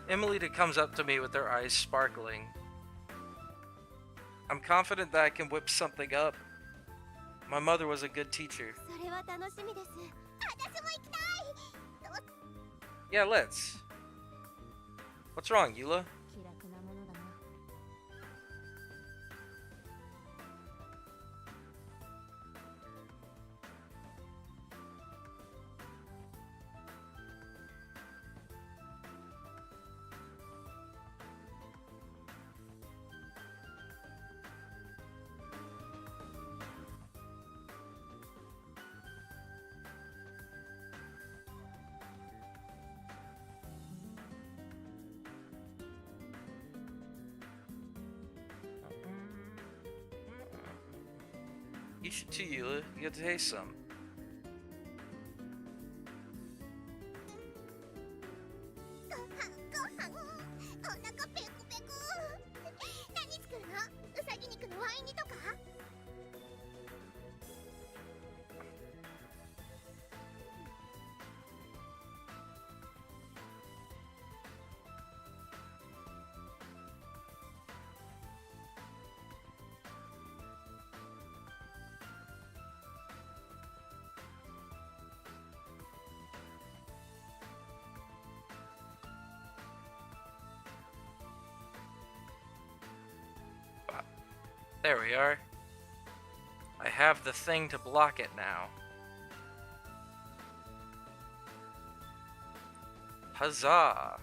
Emilita comes up to me with her eyes sparkling. I'm confident that I can whip something up. My mother was a good teacher. Yeah, let's. What's wrong, Eula? You should too, Eula. You get to taste some. There we are. I have the thing to block it now. Huzzah!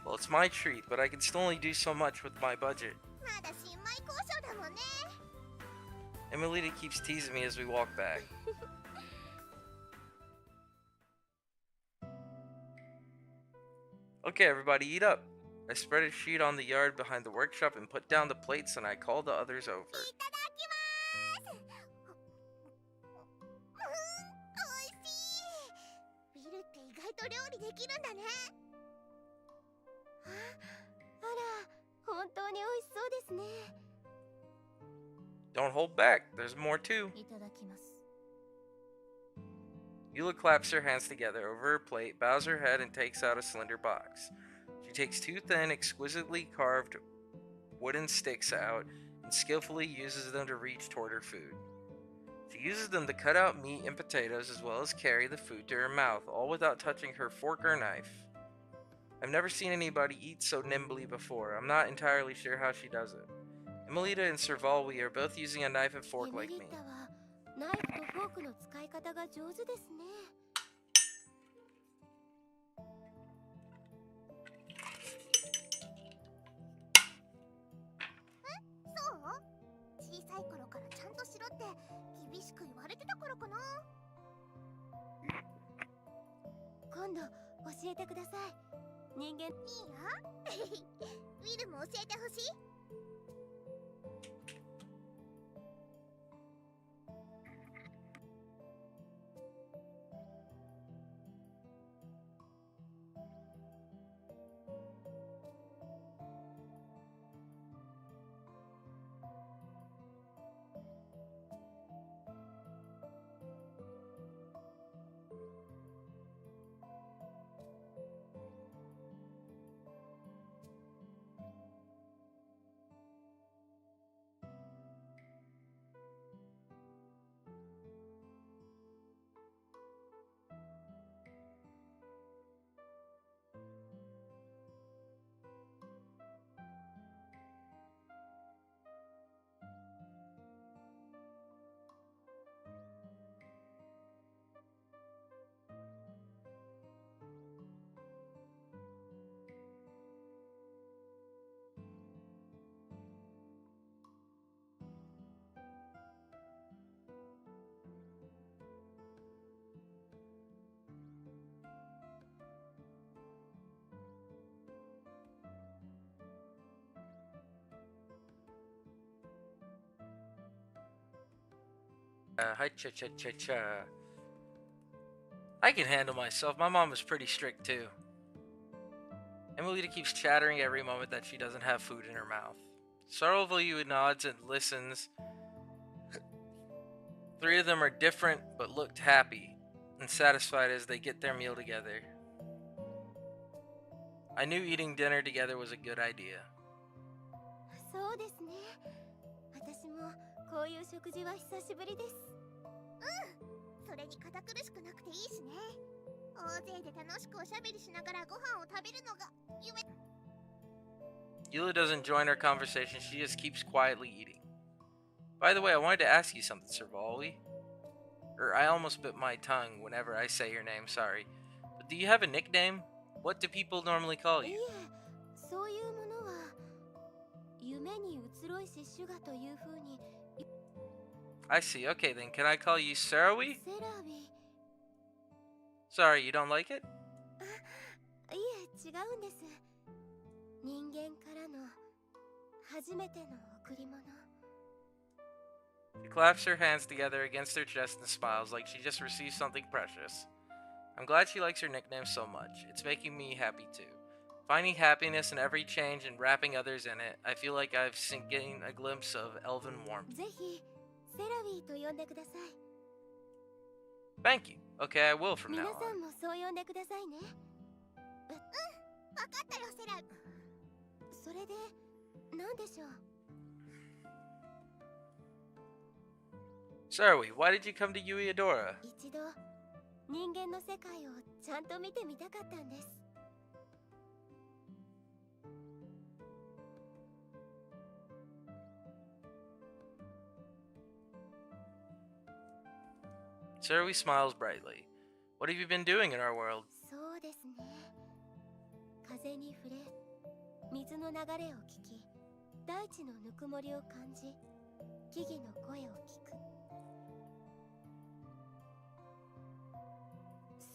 Well, it's my treat, but I can still only do so much with my budget. Emilita keeps teasing me as we walk back. Okay, everybody, eat up. I spread a sheet on the yard behind the workshop and put down the plates, and I called the others over. Don't hold back, there's more too. Eula claps her hands together over her plate, bows her head, and takes out a slender box. She takes two thin, exquisitely carved wooden sticks out and skillfully uses them to reach toward her food. She uses them to cut out meat and potatoes as well as carry the food to her mouth, all without touching her fork or knife. I've never seen anybody eat so nimbly before. I'm not entirely sure how she does it. Emilita and Servalwi are both using a knife and fork like me. Hi, cha. I can handle myself. My mom is pretty strict too. Emilita keeps chattering every moment that she doesn't have food in her mouth. Sarvelyu nods and listens. Three of them are different but looked happy. and satisfied as they get their meal together. I knew eating dinner together was a good idea. そうですね。私もこういう食事は久しぶりです。それに堅苦しくなくていいしね。大勢で楽しくおしゃべりしながらご飯を食べるのが夢。Eula doesn't join our conversation, she just keeps quietly eating. By the way, I wanted to ask you something, Servalwi. I almost bit my tongue whenever I say your name, sorry. But do you have a nickname? What do people normally call いえ、you? そういうものは夢に移ろいし主がという風に。I see, okay then, can I call you Sarawi? セラビ。Sorry, you don't like it? いえ、違うんです。人間からの初めての贈り物。She claps her hands together against her chest and smiles like she just received something precious. I'm glad she likes her nickname so much. It's making me happy too. Finding happiness in every change and wrapping others in it, I feel like I've gained a glimpse of elven warmth. ぜひセラビーと呼んでください。Thank you. Okay, I will from 皆 now さ on. んもそう呼んでくださいね。わかったよ、セラ。それで何でしょう。Sarawi, why did you come to Ueadora? 一度人間の世界をちゃんと見てみたかったんです。Sarawi smiles brightly. What have you been doing in our world? そうですね。風に触れ、水の流れを聞き、大地のぬくもりを感じ、木々の声を聞く。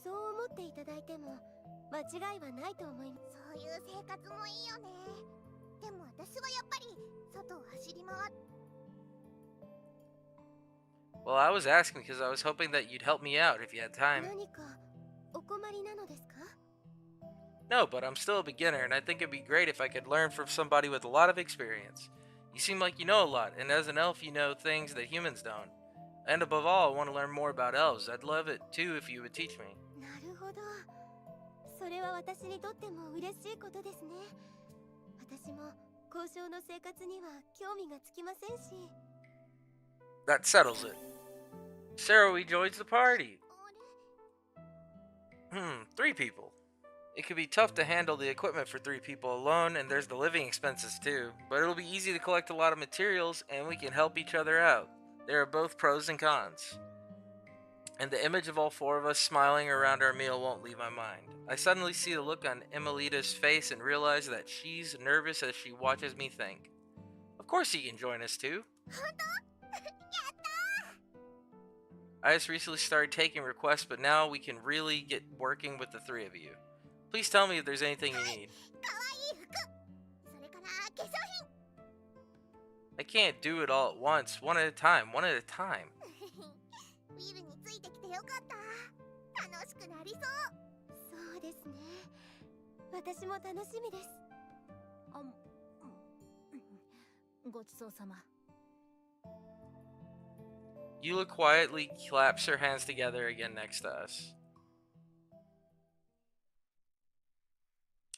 そう思っていただいても間違いはないと思います。そういう生活もいいよね。でも私はやっぱり外を走り回って。Well, I was asking because I was hoping that you'd help me out if you had time. 何かお困りなのですか？ No, but I'm still a beginner, and I think it'd be great if I could learn from somebody with a lot of experience. You seem like you know a lot, and as an elf, you know things that humans don't. And above all, I want to learn more about elves. I'd love it too if you would teach me. なるほど。それは私にとっても嬉しいことですね。私も交渉の生活には興味がつきませんし。That settles it. Sarah joins the party. 3 people. It could be tough to handle the equipment for 3 people alone, and there's the living expenses too. But it'll be easy to collect a lot of materials, and we can help each other out. There are both pros and cons. And the image of all 4 of us smiling around our meal won't leave my mind. I suddenly see the look on Emelita's face and realize that she's nervous as she watches me think. Of course he can join us too. I just recently started taking requests, but now we can really get working with the 3 of you. Please tell me if there's anything you need. I can't do it all at once, one at a time. そうですね。私も楽しみです。ごちそうさま。Eula quietly claps her hands together again next to us.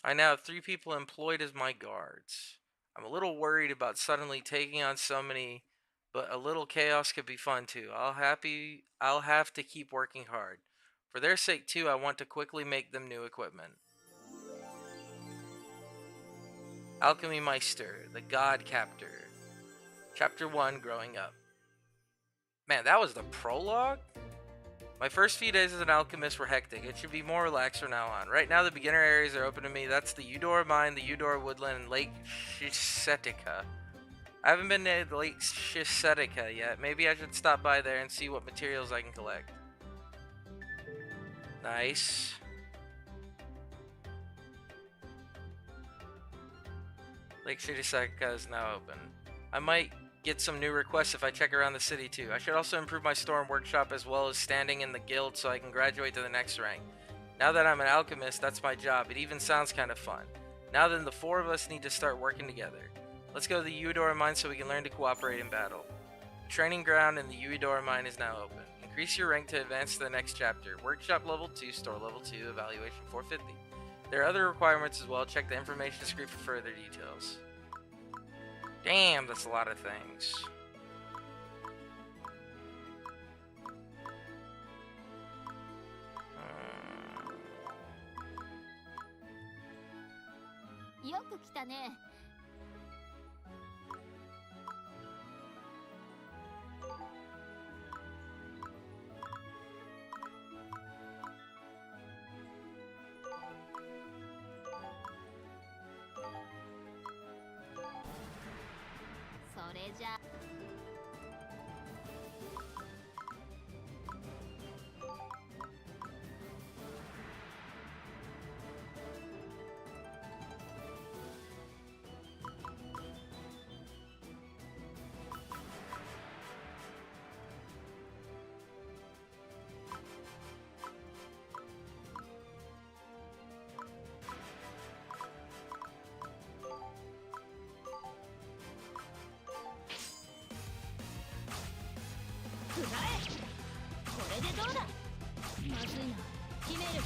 I now have 3 people employed as my guards. I'm a little worried about suddenly taking on so many, but a little chaos could be fun too. I'll have to keep working hard. For their sake too, I want to quickly make them new equipment. Alchemy Master, the God Captor. Chapter 1, Growing Up. Man, that was the prologue? My first few days as an alchemist were hectic. It should be more relaxed from now on. Right now, the beginner areas are open to me. That's the Eudora Mine, the Eudora Woodland, and Lake Shisetica. I haven't been to Lake Shisetica yet. Maybe I should stop by there and see what materials I can collect. Nice. Lake Shisetica is now open. I might get some new requests if I check around the city too. I should also improve my store and workshop as well as standing in the guild so I can graduate to the next rank. Now that I'm an alchemist, that's my job. It even sounds kind of fun. Now then, the 4 of us need to start working together. Let's go to the Eudora Mine so we can learn to cooperate in battle. The training ground in the Eudora Mine is now open. Increase your rank to advance to the next chapter. Workshop level 2, store level 2, evaluation 450. There are other requirements as well. Check the information screen for further details. Damn, that's a lot of things.よく来たね。それじゃ。くらえ。これでどうだ。まずいな。決める。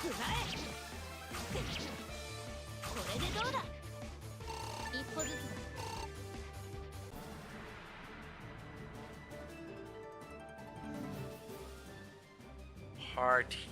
くらえ。これでどうだ。一歩ずつだ。Party.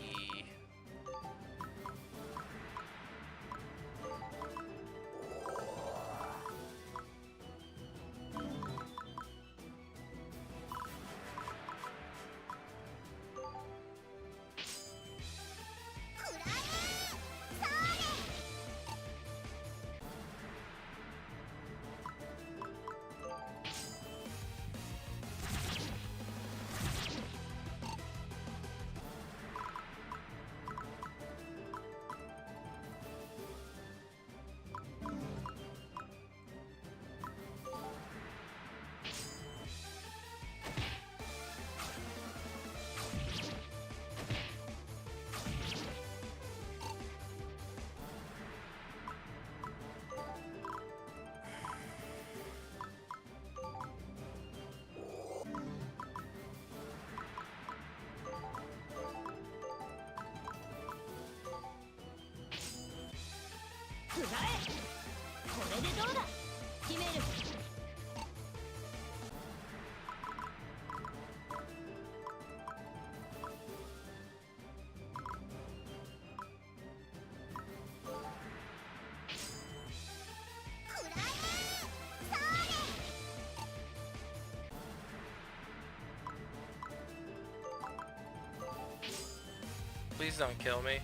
くらえ。これでどうだ。決める。Please don't kill me.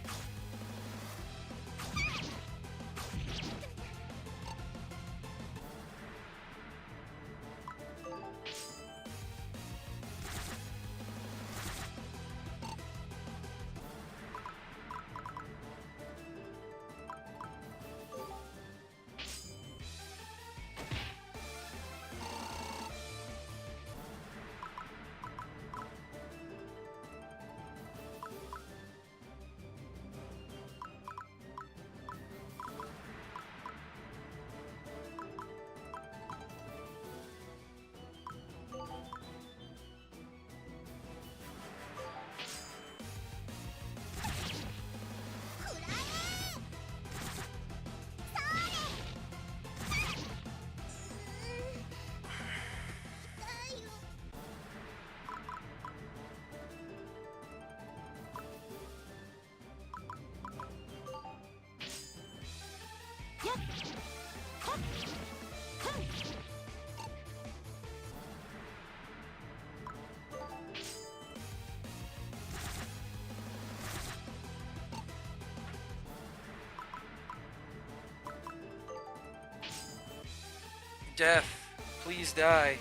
Death, please die.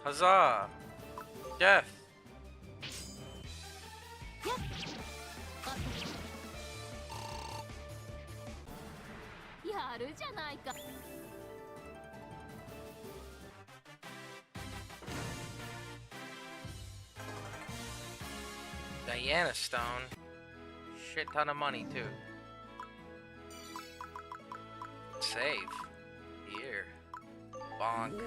Huzzah! Death! Diana Stone. Shit ton of money too. Save. Here. Bonk.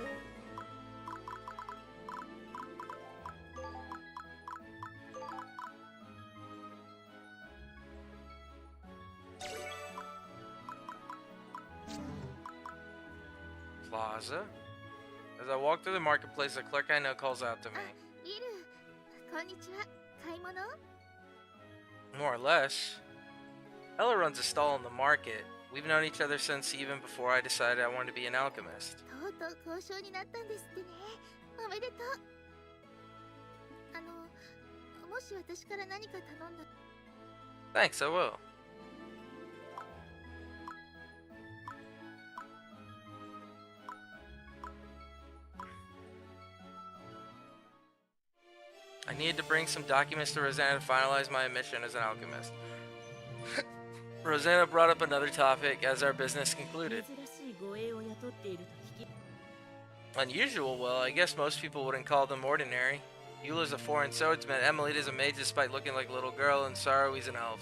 Plaza. As I walk through the marketplace, a clerk I know calls out to me. ウィル、こんにちは。買い物？ More or less. Ella runs a stall in the market. We've known each other since even before I decided I wanted to be an alchemist. とうとう交渉になったんですってね。おめでとう。もし私から何か頼んだ。 Thanks, I will. I needed to bring some documents to Rosanna to finalize my admission as an alchemist. Rosanna brought up another topic as our business concluded. Unusual? Well, I guess most people wouldn't call them ordinary. Eula's a foreign swordsman, Emilita's a mage despite looking like a little girl, and Sarui's an elf.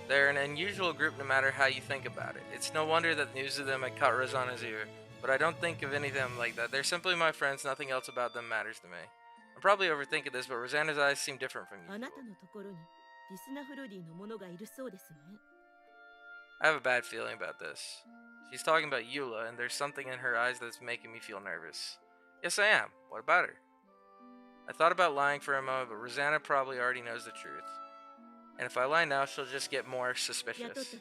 They're an unusual group no matter how you think about it. It's no wonder that news of them had caught Rosanna's ear, but I don't think of any of them like that. They're simply my friends, nothing else about them matters to me. I'm probably overthinking this, but Rosanna's eyes seem different from usual. I have a bad feeling about this. She's talking about Eula, and there's something in her eyes that's making me feel nervous. Yes, I am. What about her? I thought about lying for a moment, but Rosanna probably already knows the truth. And if I lie now, she'll just get more suspicious.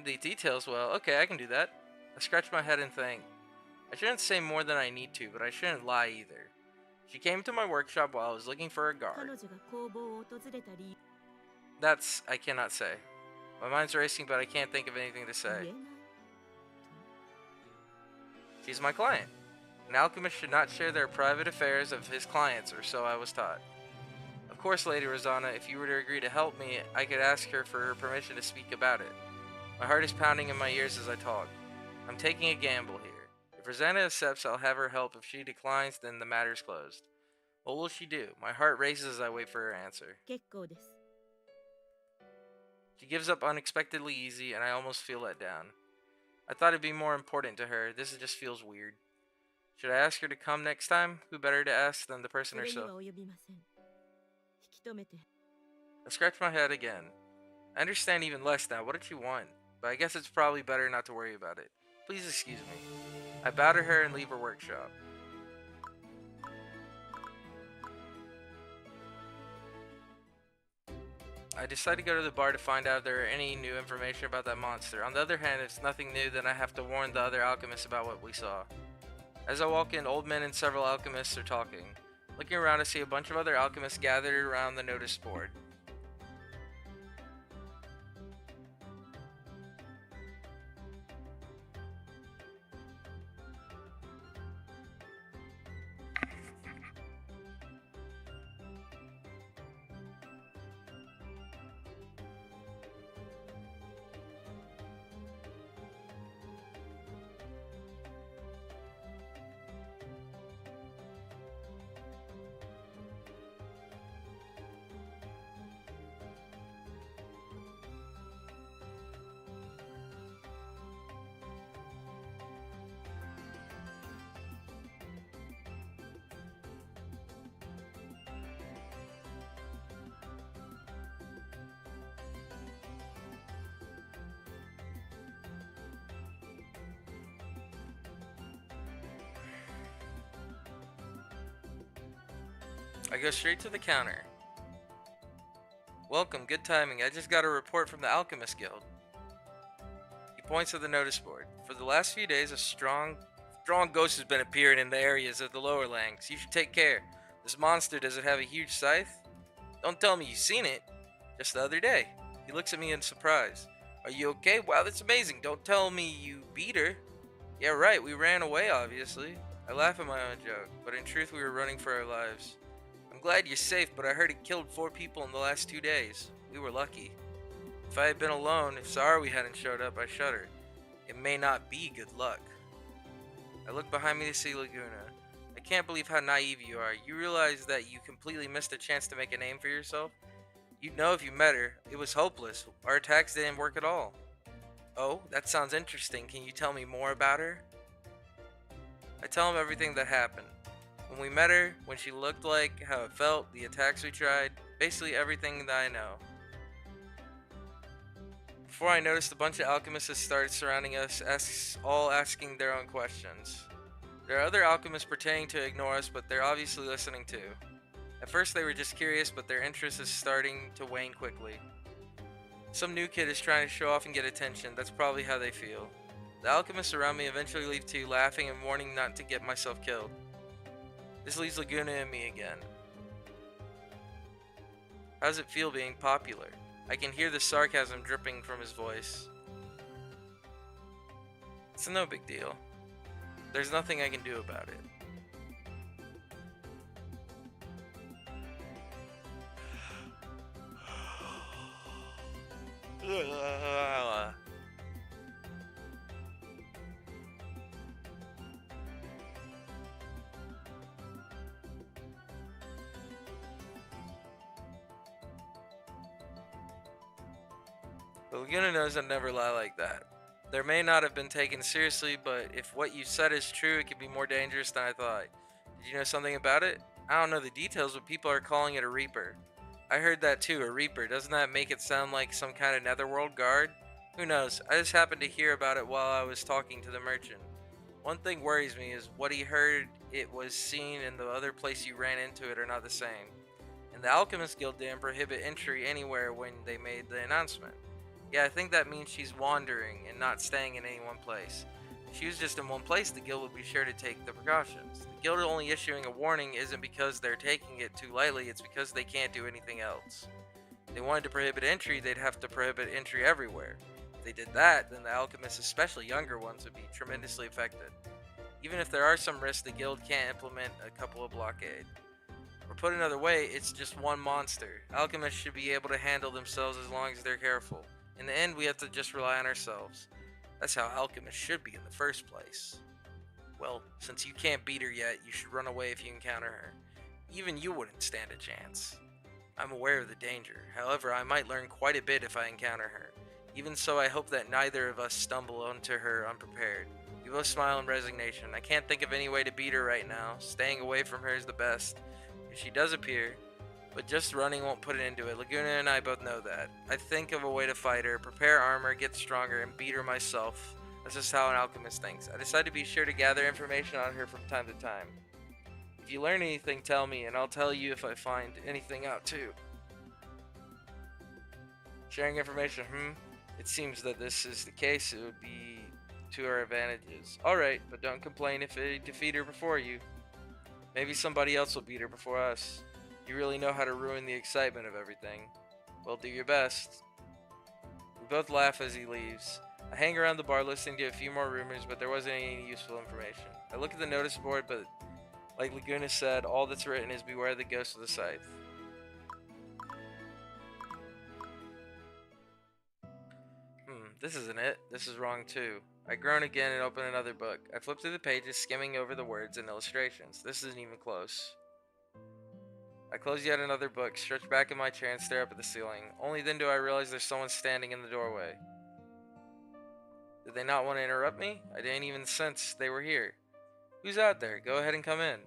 The details, well, okay, I can do that. I scratch my head and think. I shouldn't say more than I need to, but I shouldn't lie either. She came to my workshop while I was looking for a guard. That's, I cannot say. My mind's racing, but I can't think of anything to say. She's my client. An alchemist should not share their private affairs of his clients, or so I was taught. Of course, Lady Rosanna, if you were to agree to help me, I could ask her for her permission to speak about it. My heart is pounding in my ears as I talk. I'm taking a gamble here. If Rosanna accepts, I'll have her help. If she declines, then the matter's closed. What will she do? My heart races as I wait for her answer. She gives up unexpectedly easy, and I almost feel let down. I thought it'd be more important to her. This just feels weird. Should I ask her to come next time? Who better to ask than the person herself? I scratch my head again. I understand even less now. What did she want? But I guess it's probably better not to worry about it. Please excuse me. I bow to her and leave her workshop. I decide to go to the bar to find out if there are any new information about that monster. On the other hand, if it's nothing new, then I have to warn the other alchemists about what we saw. As I walk in, old men and several alchemists are talking. Looking around, I see a bunch of other alchemists gathered around the notice board. I go straight to the counter. Welcome, good timing. I just got a report from the Alchemist Guild. He points to the notice board. For the last few days, a strong ghost has been appearing in the areas of the lower lands. You should take care. This monster, does it have a huge scythe? Don't tell me you've seen it. Just the other day. He looks at me in surprise. Are you okay? Wow, that's amazing. Don't tell me you beat her. Yeah, right, we ran away, obviously. I laugh at my own joke, but in truth we were running for our lives. I'm glad you're safe, but I heard it killed 4 people in the last 2 days. We were lucky. If I had been alone, if Saru hadn't showed up, I shuddered. It may not be good luck. I look behind me to see Laguna. I can't believe how naive you are. You realize that you completely missed a chance to make a name for yourself? You'd know if you met her. It was hopeless. Our attacks didn't work at all. Oh, that sounds interesting. Can you tell me more about her? I tell him everything that happened. When we met her, when she looked like, how it felt, the attacks we tried, basically everything that I know. Before I noticed, a bunch of alchemists had started surrounding us, all asking their own questions. There are other alchemists pretending to ignore us, but they're obviously listening too. At first they were just curious, but their interest is starting to wane quickly. Some new kid is trying to show off and get attention, that's probably how they feel. The alchemists around me eventually leave too, laughing and warning not to get myself killed. This leaves Laguna and me again. How does it feel being popular? I can hear the sarcasm dripping from his voice. It's no big deal. There's nothing I can do about it. But Laguna knows I never lie like that. There may not have been taken seriously, but if what you said is true, it could be more dangerous than I thought. Did you know something about it? I don't know the details, but people are calling it a Reaper. I heard that too, a Reaper. Doesn't that make it sound like some kind of netherworld guard? Who knows? I just happened to hear about it while I was talking to the merchant. One thing worries me is what he heard it was seen and the other place you ran into it are not the same. And the Alchemist Guild didn't prohibit entry anywhere when they made the announcement. Yeah, I think that means she's wandering and not staying in any one place. If she was just in one place, the guild would be sure to take the precautions. The guild only issuing a warning isn't because they're taking it too lightly, it's because they can't do anything else. If they wanted to prohibit entry, they'd have to prohibit entry everywhere. If they did that, then the alchemists, especially younger ones, would be tremendously affected. Even if there are some risks, the guild can't implement a couple of blockade. Or put another way, it's just one monster. Alchemists should be able to handle themselves as long as they're careful. In the end, we have to just rely on ourselves. That's how alchemists should be in the first place. Well, since you can't beat her yet, you should run away if you encounter her. Even you wouldn't stand a chance. I'm aware of the danger. However, I might learn quite a bit if I encounter her. Even so, I hope that neither of us stumble onto her unprepared. We both smile in resignation. I can't think of any way to beat her right now. Staying away from her is the best. If she does appear, but just running won't put an end to it. Laguna and I both know that. I think of a way to fight her, prepare armor, get stronger, and beat her myself. That's just how an alchemist thinks. I decide to be sure to gather information on her from time to time. If you learn anything, tell me, and I'll tell you if I find anything out too. Sharing information, It seems that this is the case. It would be to our advantages. Alright, but don't complain if I defeat her before you. Maybe somebody else will beat her before us. You really know how to ruin the excitement of everything. Well, do your best. We both laugh as he leaves. I hang around the bar listening to a few more rumors, but there wasn't any useful information. I look at the notice board, but like Laguna said, all that's written is beware the ghost of the scythe. This isn't it. This is wrong too. I groan again and open another book. I flip through the pages, skimming over the words and illustrations. This isn't even close. I close yet another book, stretch back in my chair and stare up at the ceiling. Only then do I realize there's someone standing in the doorway. Did they not want to interrupt me? I didn't even sense they were here. Who's out there? Go ahead and come in.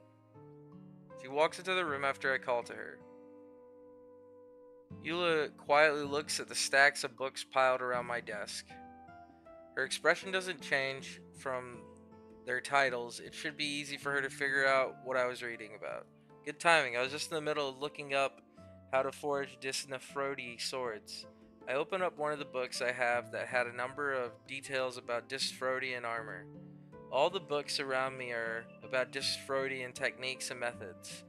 She walks into the room after I call to her. Eula quietly looks at the stacks of books piled around my desk. Her expression doesn't change from their titles. It should be easy for her to figure out what I was reading about. Good timing. I was just in the middle of looking up how to forge Disnefrodi swords. I opened up one of the books I have that had a number of details about Disfrodian armor. All the books around me are about Disfrodian techniques and methods.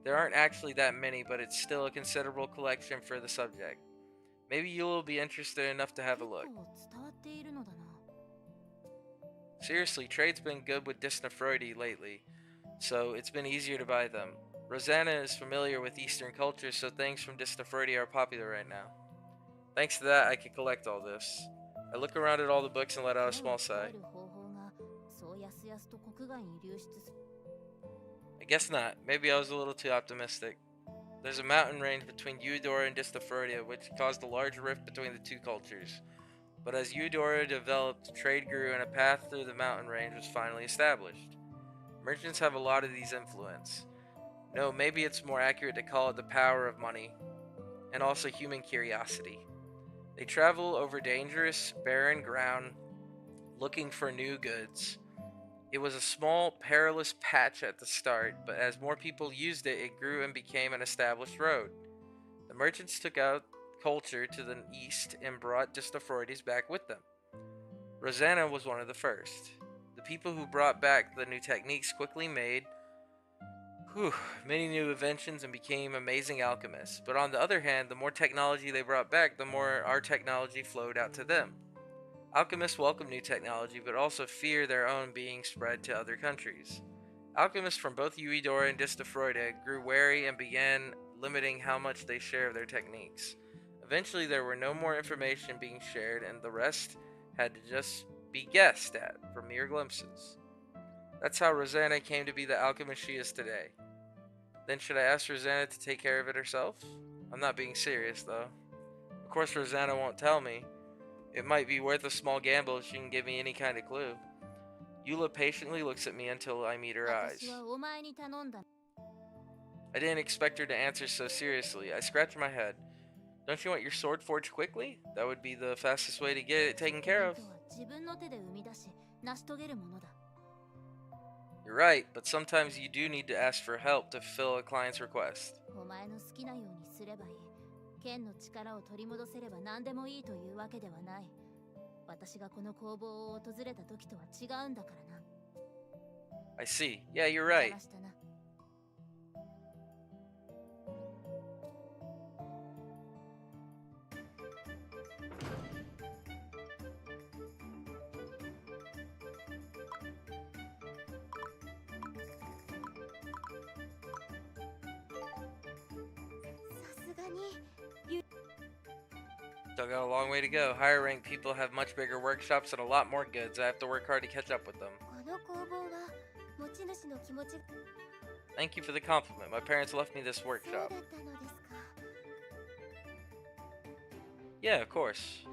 There aren't actually that many, but it's still a considerable collection for the subject. Maybe you will be interested enough to have a look. 結構伝わっているのだな。 Seriously, trade's been good with Disneyfreudy lately, so it's been easier to buy them. Rosanna is familiar with Eastern culture, so things from Disneyfreudy are popular right now. Thanks to that, I can collect all this. I look around at all the books and let out a 手を small 伝 sigh. える方法がそうやすやすと国外に流出する。 I guess not. Maybe I was a little too optimistic. There's a mountain range between Eudora and Distophoria, which caused a large rift between the two cultures. But as Eudora developed, trade grew and a path through the mountain range was finally established. Merchants have a lot of these influence. No, maybe it's more accurate to call it the power of money, and also human curiosity. They travel over dangerous, barren ground, looking for new goods. It was a small, perilous patch at the start, but as more people used it, it grew and became an established road. The merchants took out culture to the east and brought Distophoides back with them. Rosanna was one of the first. The people who brought back the new techniques quickly made many new inventions and became amazing alchemists. But on the other hand, the more technology they brought back, the more our technology flowed out to them. Alchemists welcome new technology, but also fear their own being spread to other countries. Alchemists from both Eudora and Distophoria grew wary and began limiting how much they share of their techniques. Eventually, there were no more information being shared, and the rest had to just be guessed at from mere glimpses. That's how Rosanna came to be the alchemist she is today. Then should I ask Rosanna to take care of it herself? I'm not being serious, though. Of course, Rosanna won't tell me. It might be worth a small gamble if she can give me any kind of clue. Eula patiently looks at me until I meet her eyes. 私はお前に頼んだ。 I didn't expect her to answer so seriously. I scratch my head. Don't you want your sword forged quickly? That would be the fastest way to get it taken care of. とは自分の手で生み出し成し遂げるものだ。 You're right, but sometimes you do need to ask for help to fulfill a client's request. お前の好きなようにすればいい。剣の力を取り戻せれば何でもいいというわけではない。私がこの工房を訪れた時とは違うんだからな。 I see. Yeah, you're right. 話したな。 さすがに Still got a long way to go. Higher ranked people have much bigger workshops and a lot more goods. I have to work hard to catch up with them. この工房は持ち主の気持ち Thank you for the compliment. My parents left me this そうだ workshop. ったのですか。 Yeah, of course.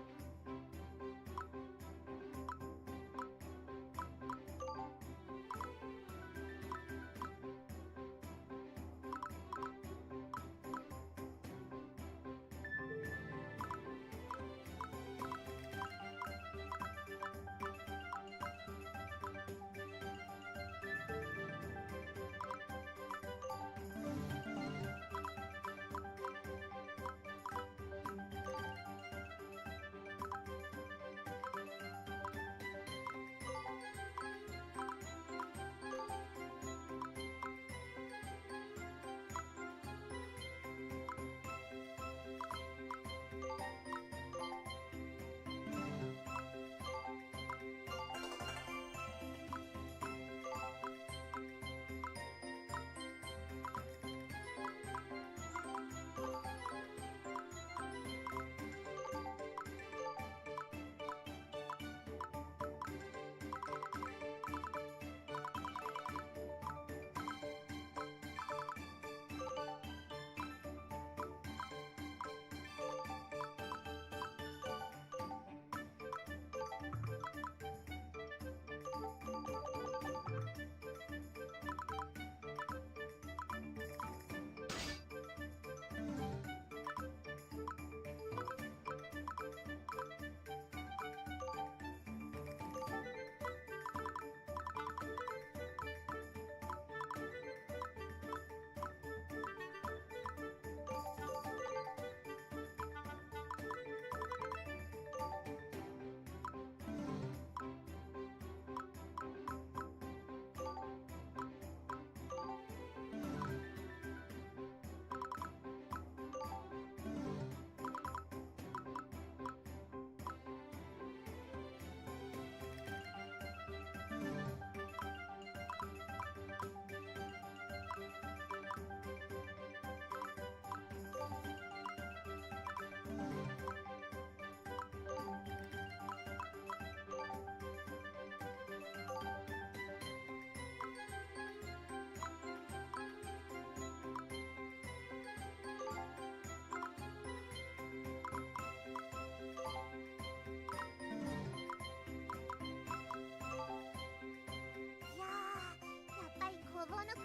抜く。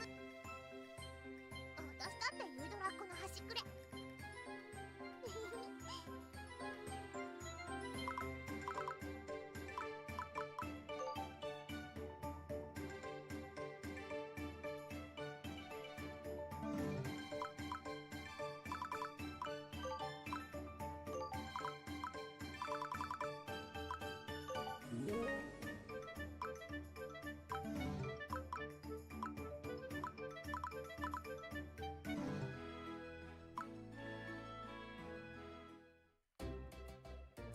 私だってユイドラっ子の端くれ。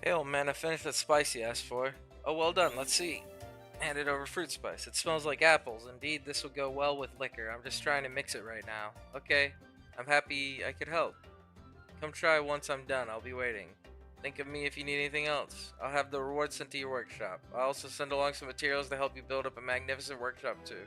Hey, old man, I finished that spice you asked for. Oh, well done. Let's see. Handed over fruit spice. It smells like apples. Indeed, this will go well with liquor. I'm just trying to mix it right now. Okay, I'm happy I could help. Come try once I'm done. I'll be waiting. Think of me if you need anything else. I'll have the reward sent to your workshop. I'll also send along some materials to help you build up a magnificent workshop too.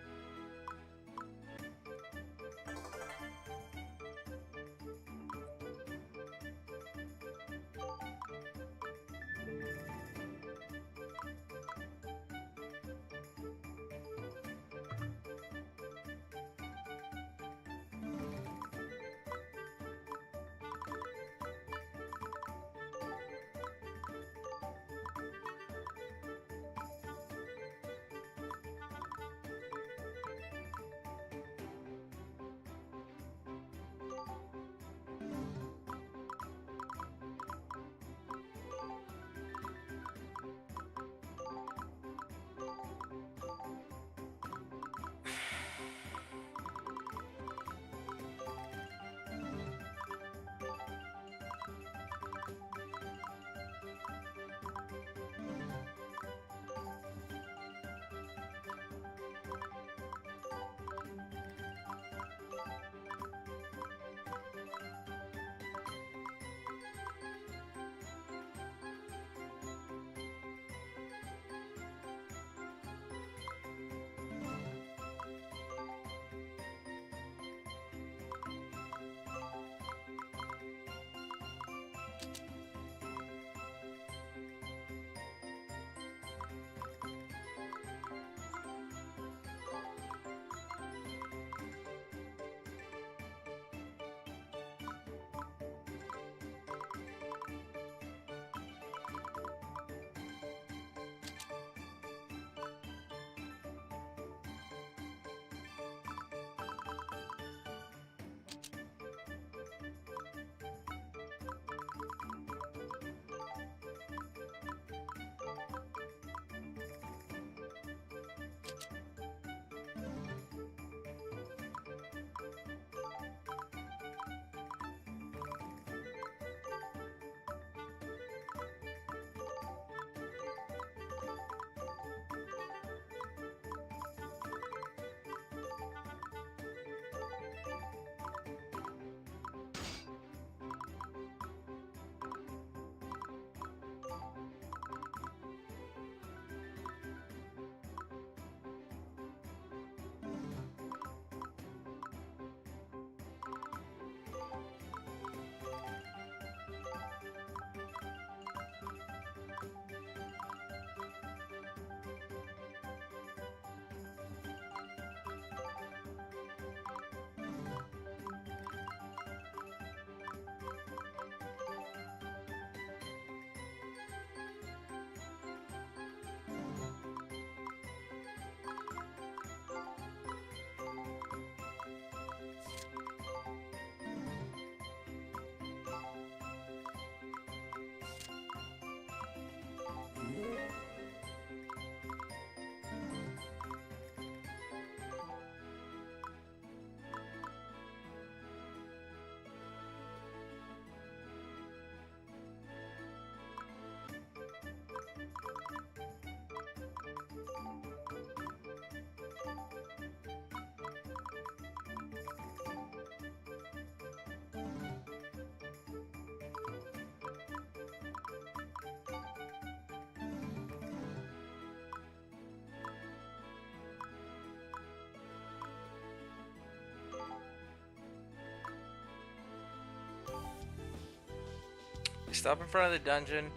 Stop in front of the dungeon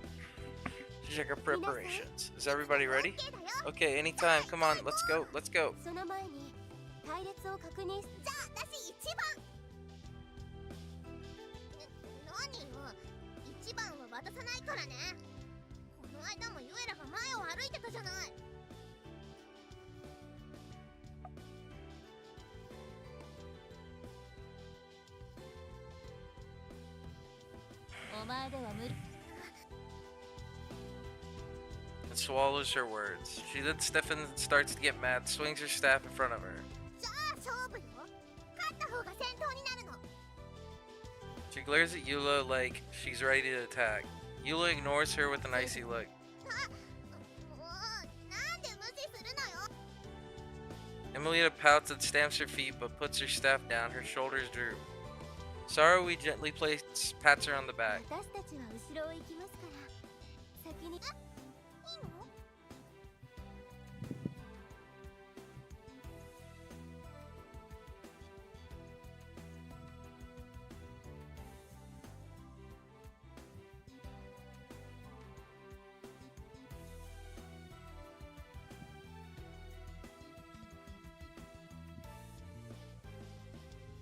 to check our preparations. Is everybody ready? Okay, anytime. Come on, let's go. Let's go. その前に隊列を確認。じゃあ私1番。何よ、1番は渡さないからね。この間もユエラが前を歩いてたじゃない。お前では無理。 And swallows her words. She then stiffens and starts to get mad, swings her staff in front of her. じゃあ勝負よ。勝った方が先頭になるの。 She glares at Eula like she's ready to attack. Eula ignores her with an icy look. もうなんで無視するのよ。 Emilita pouts and stamps her feet but puts her staff down, her shoulders droop. Saruwi gently pats her on the back. 私たちは後ろを行きますから、先に。いいの？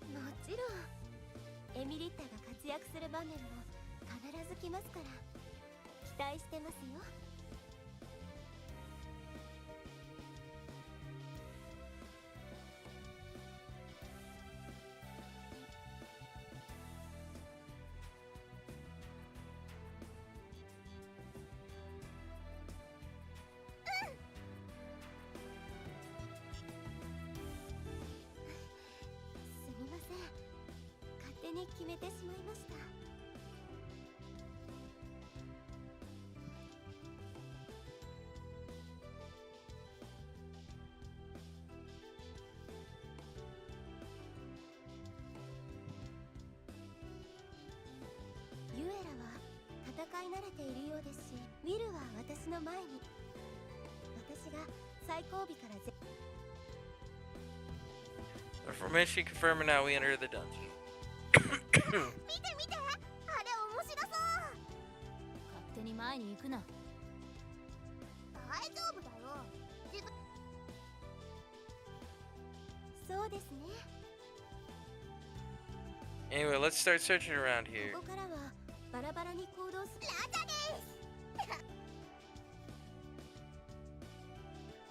もちろんエミリッタが活躍する場面も必ず来ますから、期待してますよ。すみません、勝手に決めてしまいました。ユエラは戦い慣れているようですし、ウィルは私の前に。私が最後尾からThe formation confirmed, and now we enter the dungeon. 見て見て、あれ面白そう。勝手に前に行くな。大丈夫だよ。自分。そうですね。 Anyway, let's start searching around here. ここからはバラバラに行動する。ラジャです。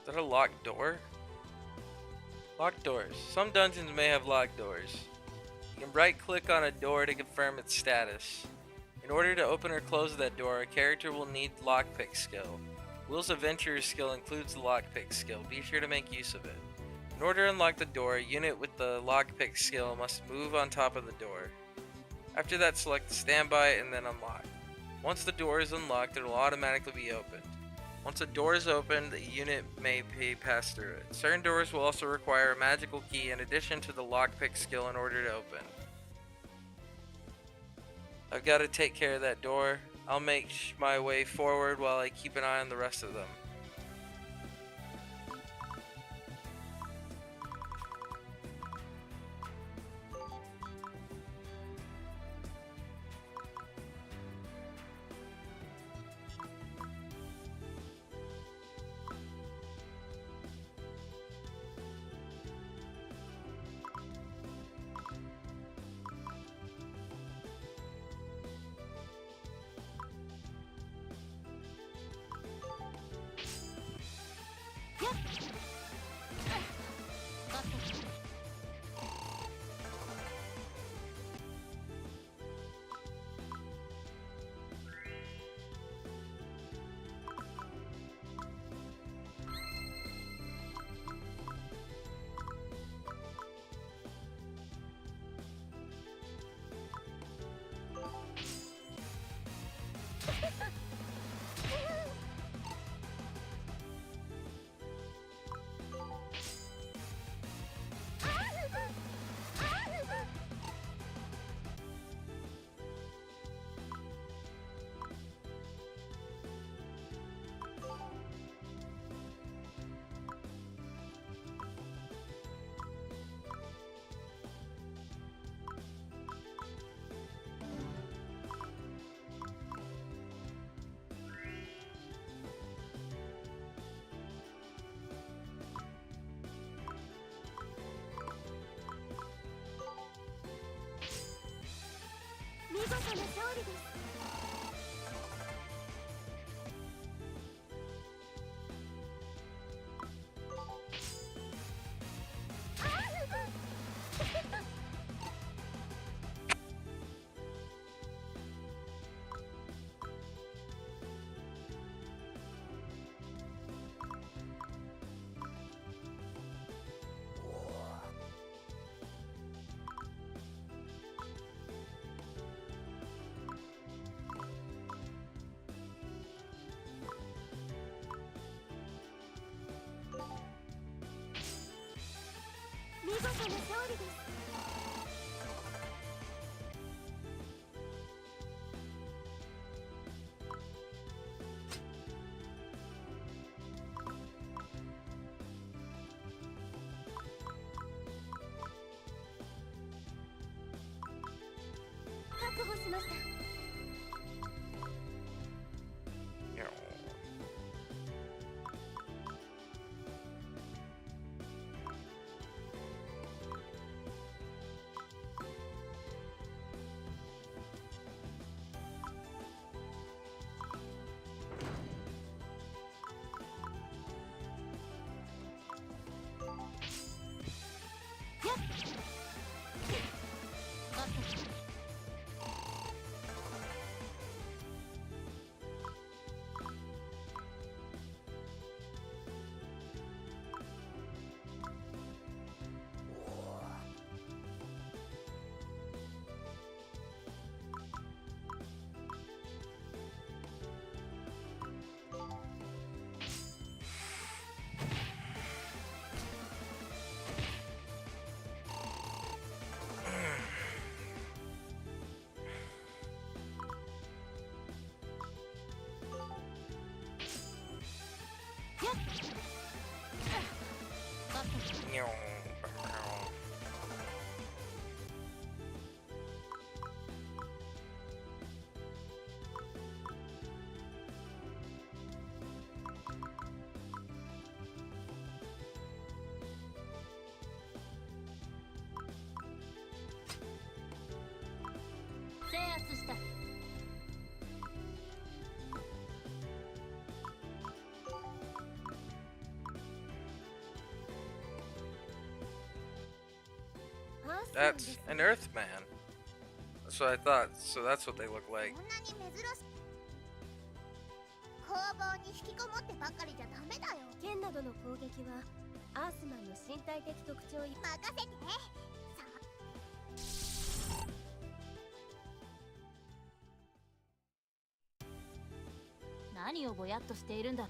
Is that a locked door? Locked doors. Some dungeons may have locked doors. You can right click on a door to confirm its status. In order to open or close that door, a character will need lockpick skill. Will's Adventurer's skill includes the lockpick skill. Be sure to make use of it. In order to unlock the door, a unit with the lockpick skill must move on top of the door. After that, select standby and then unlock. Once the door is unlocked, it will automatically be opened. Once a door is opened, the unit may pass through it. Certain doors will also require a magical key in addition to the lockpick skill in order to open. I've got to take care of that door. I'll make my way forward while I keep an eye on the rest of them. りです。確保しました。制圧した。That's an Earthman. That's what I thought. So that's what they look like. こんなに珍しい。工房に引きこもってばかりじゃダメだよ。剣などの攻撃はアースマンの身体的特徴に任せて。何をぼやっとしているんだ。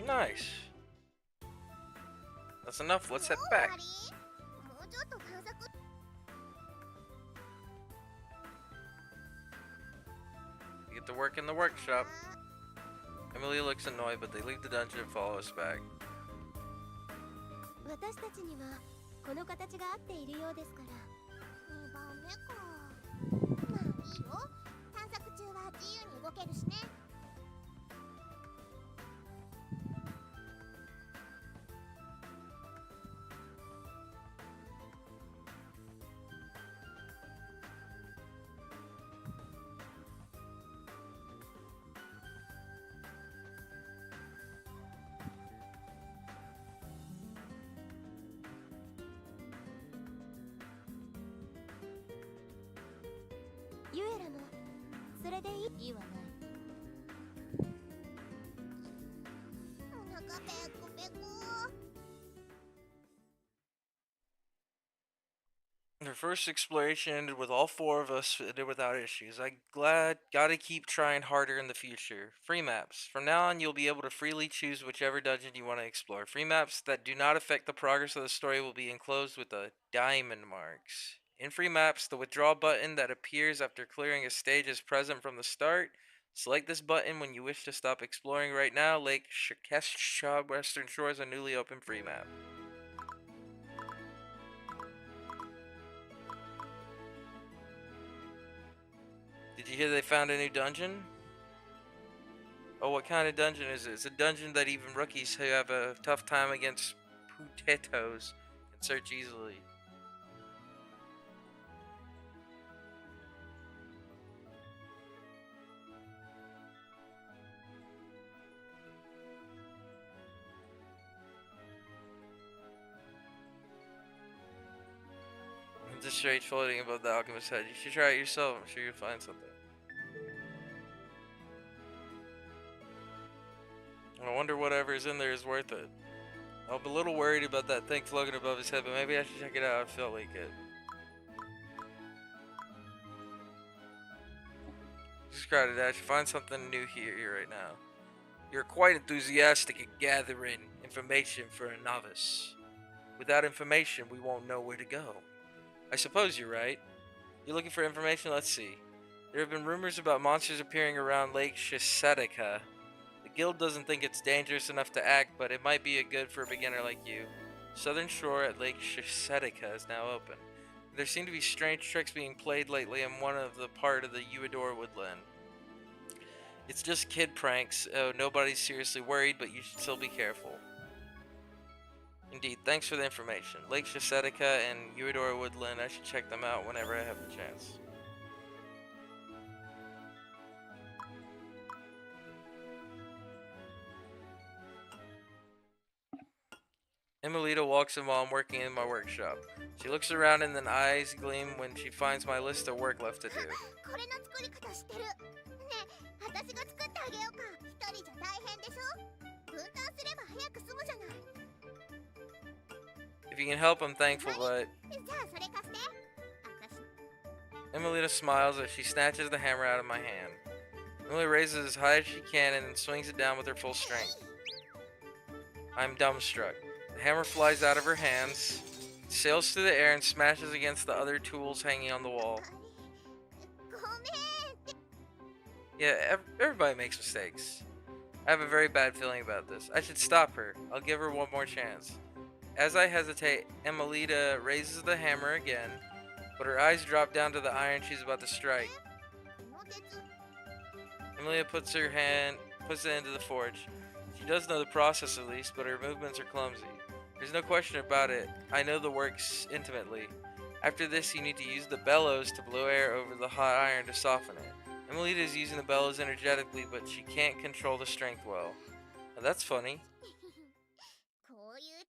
Nice. That's enough. Let's head back. もうちょっと探索 We get to work in the workshop. Emily looks annoyed, but they leave the dungeon and follow us back. 私たちにはこの形が合っているようですから2番目かまあいいよ探索中は自由に動けるしね ユエラもそれでいいわないお腹ペコペコ Our first exploration ended with all four of us did without issues. I'm glad. Gotta keep trying harder in the future. Free maps. From now on, you'll be able to freely choose whichever dungeon you want to explore. Free maps that do not affect the progress of the story will be enclosed with the diamond marks. In free maps, the withdraw button that appears after clearing a stage is present from the start. Select this button when you wish to stop exploring. Right now, Lake Shakesha Western Shore is a newly opened free map. Did you hear they found a new dungeon? Oh, what kind of dungeon is it? It's a dungeon that even rookies who have a tough time against potatoes can search easily. It's a straight floating above the alchemist's head. You should try it yourself. I'm sure you'll find something. I wonder whatever's in there is worth it. I'm a little worried about that thing floating above his head, but maybe I should check it out. I feel like it. Just crowded. I should find something new here right now. You're quite enthusiastic at gathering information for a novice. Without information, we won't know where to go. I suppose you're right. You're looking for information? Let's see. There have been rumors about monsters appearing around Lake Shisetica. The guild doesn't think it's dangerous enough to act, but it might be good for a beginner like you. Southern shore at Lake Shisetica is now open. There seem to be strange tricks being played lately in one of the part of the Uedora woodland. It's just kid pranks. Oh, nobody's seriously worried, but you should still be careful. Indeed, thanks for the information. Lake Shisetica and Uedora woodland, I should check them out whenever I have the chance. Emilita walks in while I'm working in my workshop. She looks around and then eyes gleam when she finds my list of work left to do. これの作り方知ってるねえ私が作ってあげようか一人じゃ大変でしょ分担すれば早く済むじゃない If you can help, I'm thankful, but じゃあそれ貸して私 Emilita smiles as she snatches the hammer out of my hand. Emily raises as high as she can and then swings it down with her full strength. I'm dumbstruck. The hammer flies out of her hands, sails through the air, and smashes against the other tools hanging on the wall. ごめん Yeah, everybody makes mistakes. I have a very bad feeling about this. I should stop her. I'll give her one more chance. As I hesitate, Emilita raises the hammer again, but her eyes drop down to the iron she's about to strike. この鉄 Emilia puts it into the forge. She does know the process at least, but her movements are clumsy. There's no question about it. I know the works intimately. After this, you need to use the bellows to blow air over the hot iron to soften it. Emilita is using the bellows energetically, but she can't control the strength well. Now, that's funny. こういう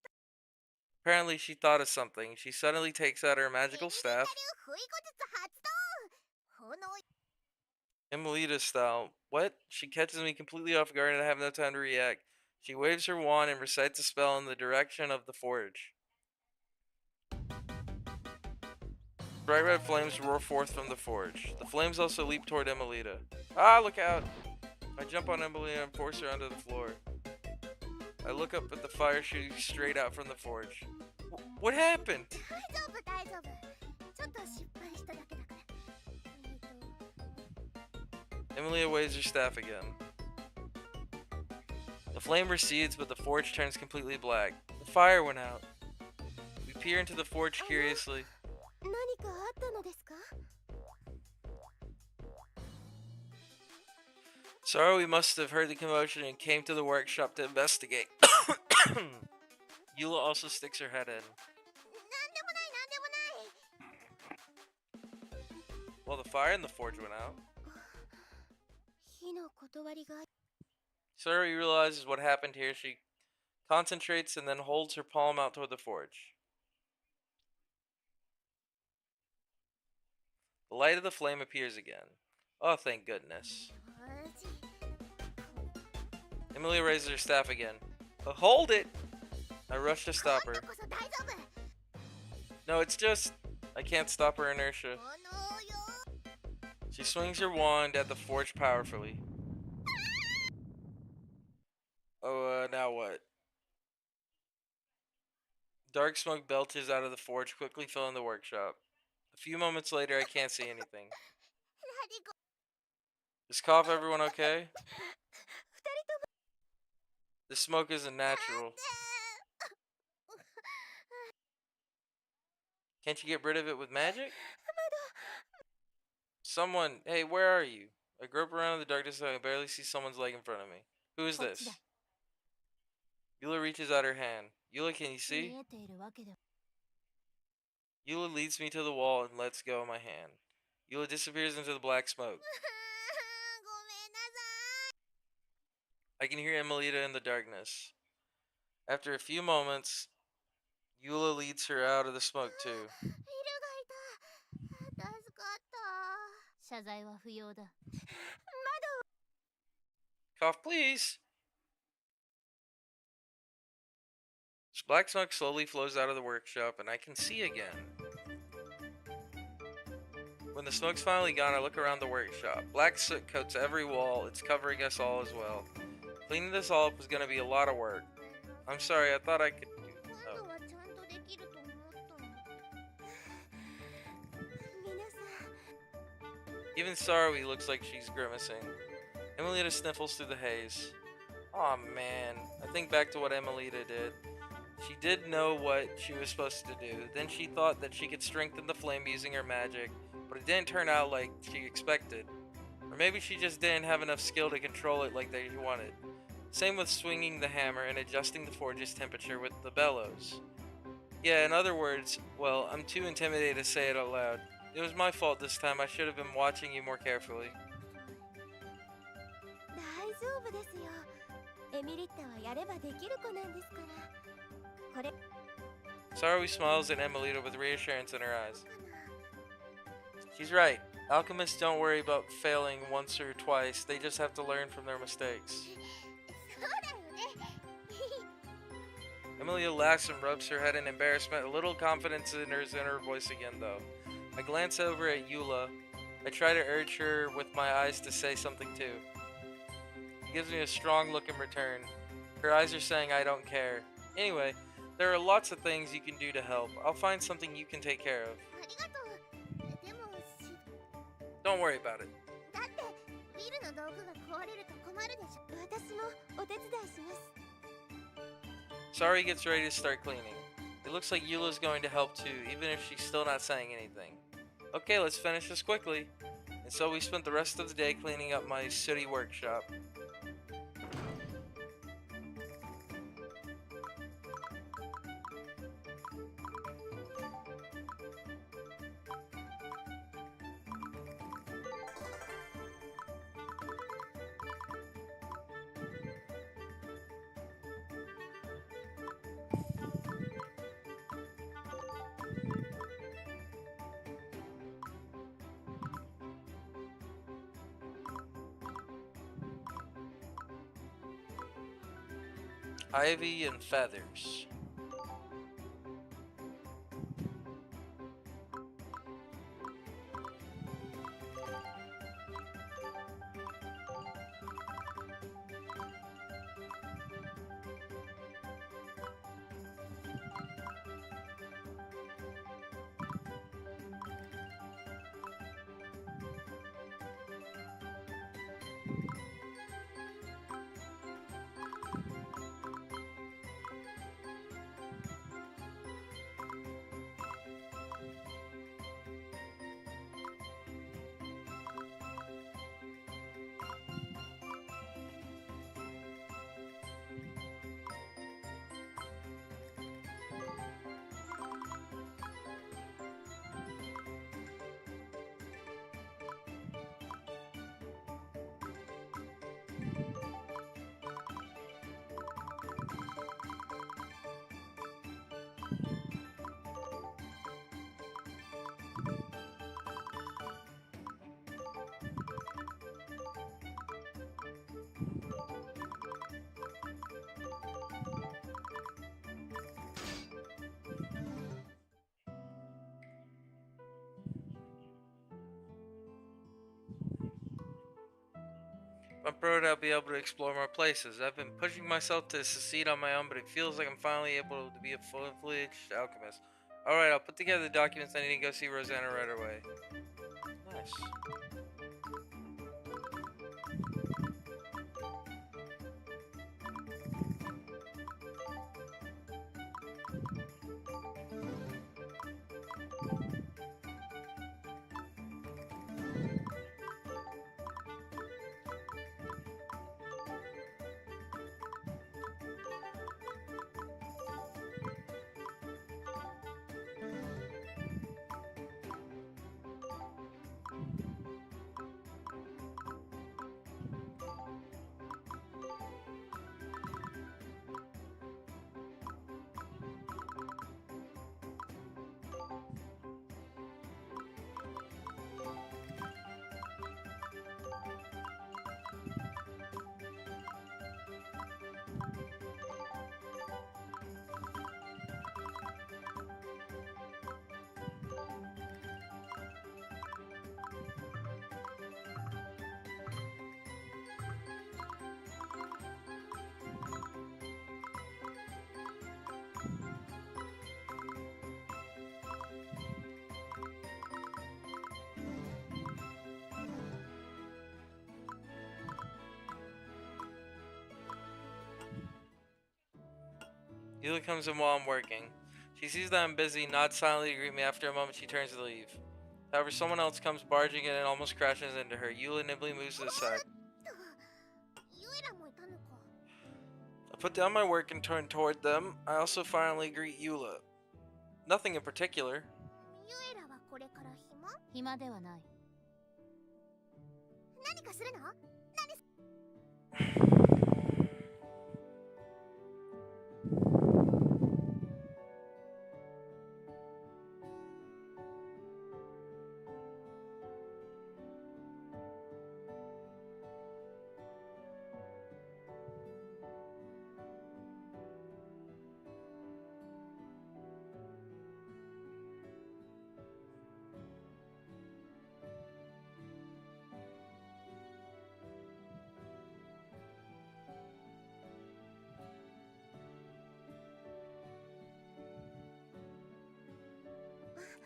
Apparently, she thought of something. She suddenly takes out her magical staff, 不意骨術発動炎 Emilita style. What? She catches me completely off guard and I have no time to react. She waves her wand and recites a spell in the direction of the forge. Bright red flames roar forth from the forge. The flames also leap toward Emilita. Ah, look out! I jump on Emilita and force her onto the floor. I look up at the fire shooting straight out from the forge. What happened? 大丈夫ちょっと失敗しただけだから Emilia waves her staff again. The flame recedes, but the forge turns completely black. The fire went out. We peer into the forge curiously. 何かあったのですか Sorry, we must have heard the commotion and came to the workshop to investigate. Eula also sticks her head in. なんでもない Well, the fire in the forge went out. 火の断りが Sorry realizes what happened here. She concentrates and then holds her palm out toward the forge. The light of the flame appears again. Oh, thank goodness. Emilia raises her staff again. Hold it! I rush to stop her. 今度こそ大丈夫 No, it's just... I can't stop her inertia. このよ She swings her wand at the forge powerfully. Oh, now what? Dark smoke belches out of the forge, quickly filling the workshop. A few moments later, I can't see anything. 何こ Is cough everyone okay? 二人とも The smoke isn't natural. Can't you get rid of it with magic? Someone, hey, where are you? I grope around in the darkness and I barely see someone's leg in front of me. Who is this? Eula reaches out her hand. Eula, can you see? 見えているわけで Eula leads me to the wall and lets go of my hand. Eula disappears into the black smoke. ごめんなさ I can hear Emilita in the darkness. After a few moments, Eula leads her out of the smoke too. いヒルがいた助かった 謝罪は不要だ Cough, please! Black smoke slowly flows out of the workshop and I can see again. When the smoke's finally gone, I look around the workshop. Black soot coats every wall. It's covering us all as well. Cleaning this all up is going to be a lot of work. I'm sorry, I thought I could do... 今度はちゃんとできると思ったの皆さん Even Sarwi looks like she's grimacing. Emilita sniffles through the haze. Aw, man. I think back to what Emilita did. She did know what she was supposed to do. Then she thought that she could strengthen the flame using her magic, but it didn't turn out like she expected. Or maybe she just didn't have enough skill to control it like they wanted. Same with swinging the hammer and adjusting the forge's temperature with the bellows. Yeah, in other words, well, I'm too intimidated to say it out loud. It was my fault this time. I should have been watching you more carefully. 大丈夫ですよエミリッタはやればできる子なんですからこれ Sarwi smiles at Emilita with reassurance in her eyes. She's right. Alchemists don't worry about failing once or twice. They just have to learn from their mistakes. そうだよね Emilia laughs and rubs her head in embarrassment. A little confidence enters in her voice again, though. I glance over at Eula. I try to urge her with my eyes to say something too. She gives me a strong look in return. Her eyes are saying I don't care. Anyway, there are lots of things you can do to help. I'll find something you can take care of. ありがとうでも Don't worry about it. だってウィルの道具が壊れると困るでしょ私もお手伝いします Sari gets ready to start cleaning. It looks like Eula's going to help too, even if she's still not saying anything. Okay, let's finish this quickly. And so we spent the rest of the day cleaning up my sooty workshop. Ivy and feathers. I'm proud I'll be able to explore more places. I've been pushing myself to succeed on my own, but it feels like I'm finally able to be a full-fledged alchemist. Alright, I'll put together the documents. I need to go see Rosanna right away. Nice. Yula comes in while I'm working. She sees that I'm busy, nods silently to greet me. After a moment, she turns to leave. However, someone else comes barging in and almost crashes into her. Yula nimbly moves to the side. ユエラもいたのか。 I put down my work and turn toward them. I also finally greet Yula. Nothing in particular. ユエラはこれから暇？暇ではない。何かするの？何す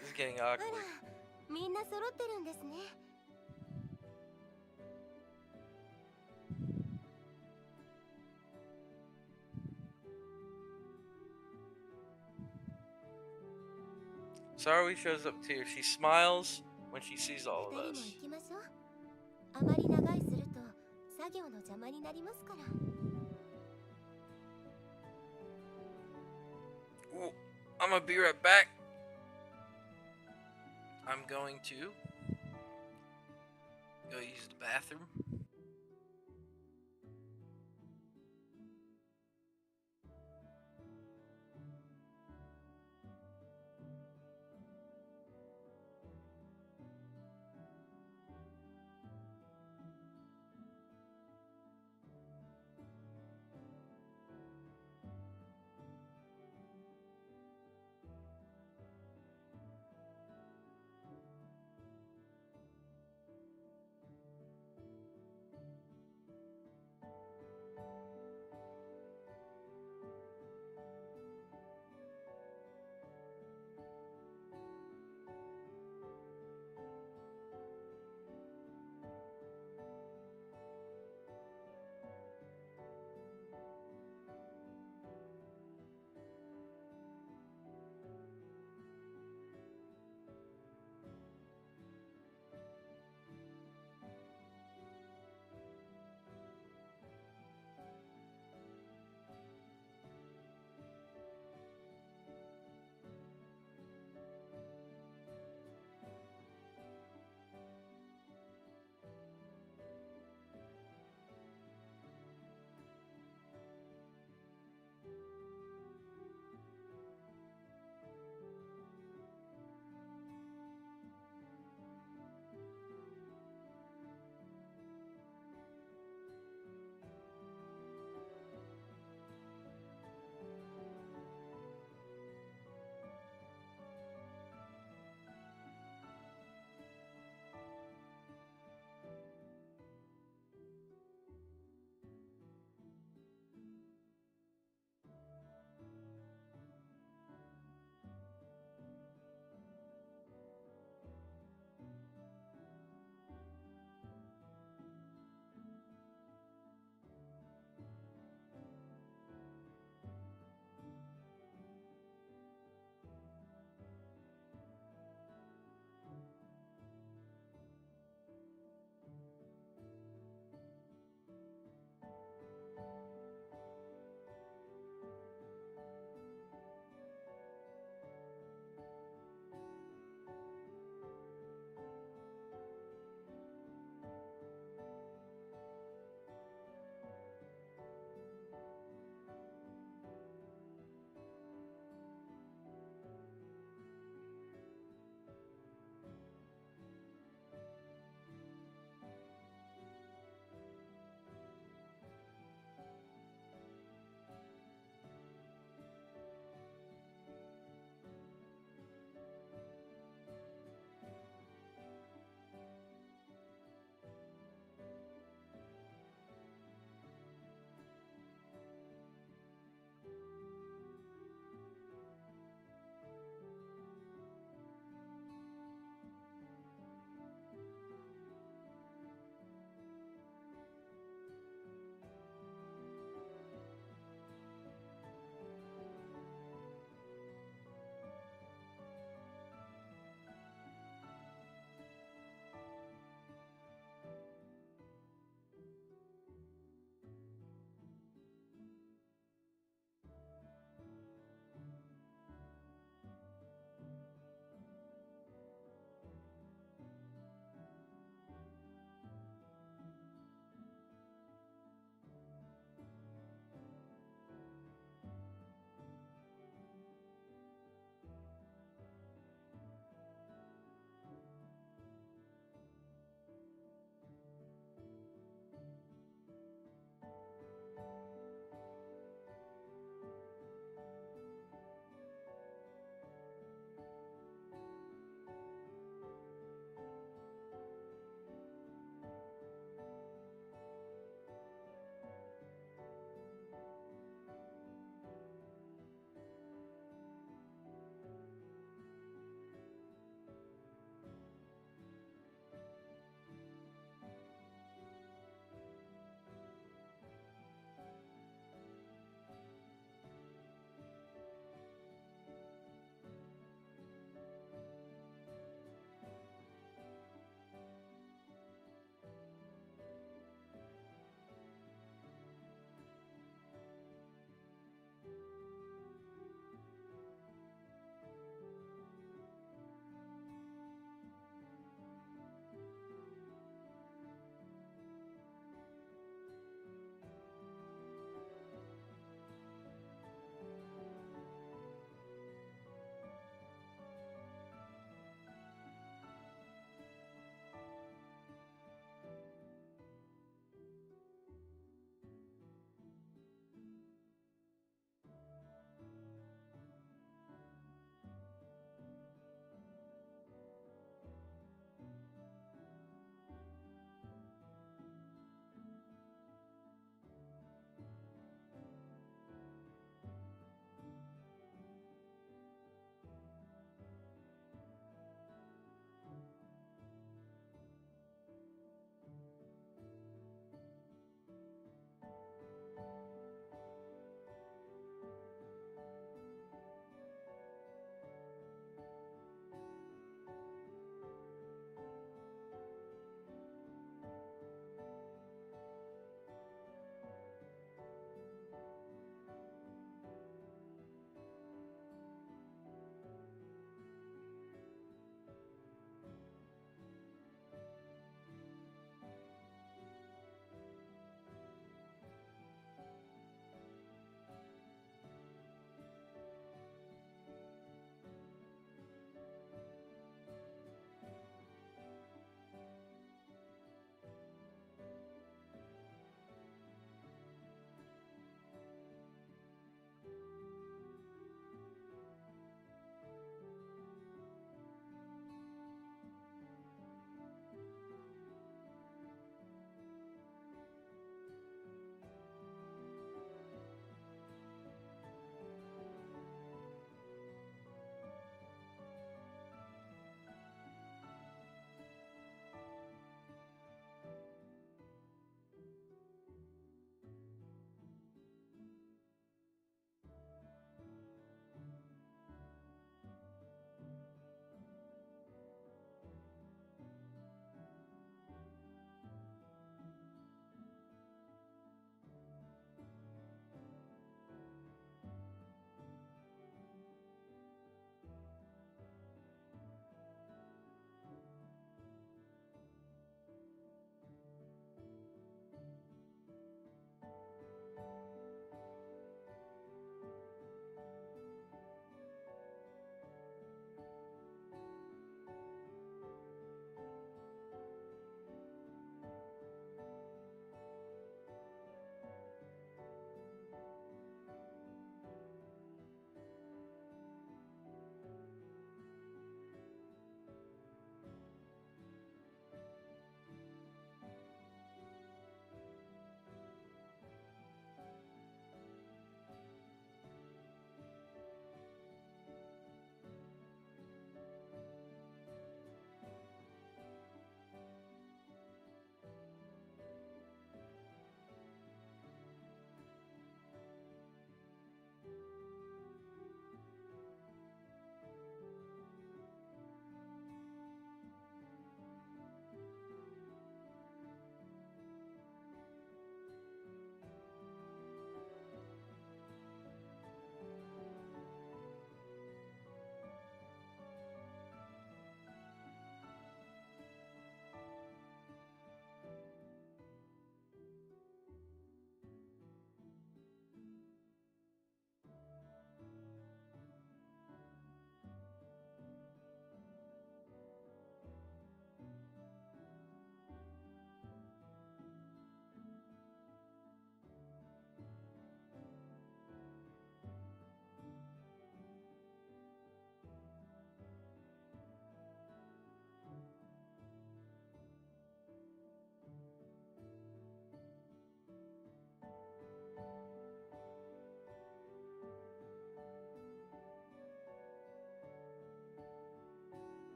This is getting あら、 awkward. みんな揃ってるんですね。 Saruи shows up too. She smiles when she sees all 二 of 人も us. 行きましょう。あまり長居すると作業の邪魔になりますから。 Ooh, I'm gonna be right back. I'm going to go use the bathroom.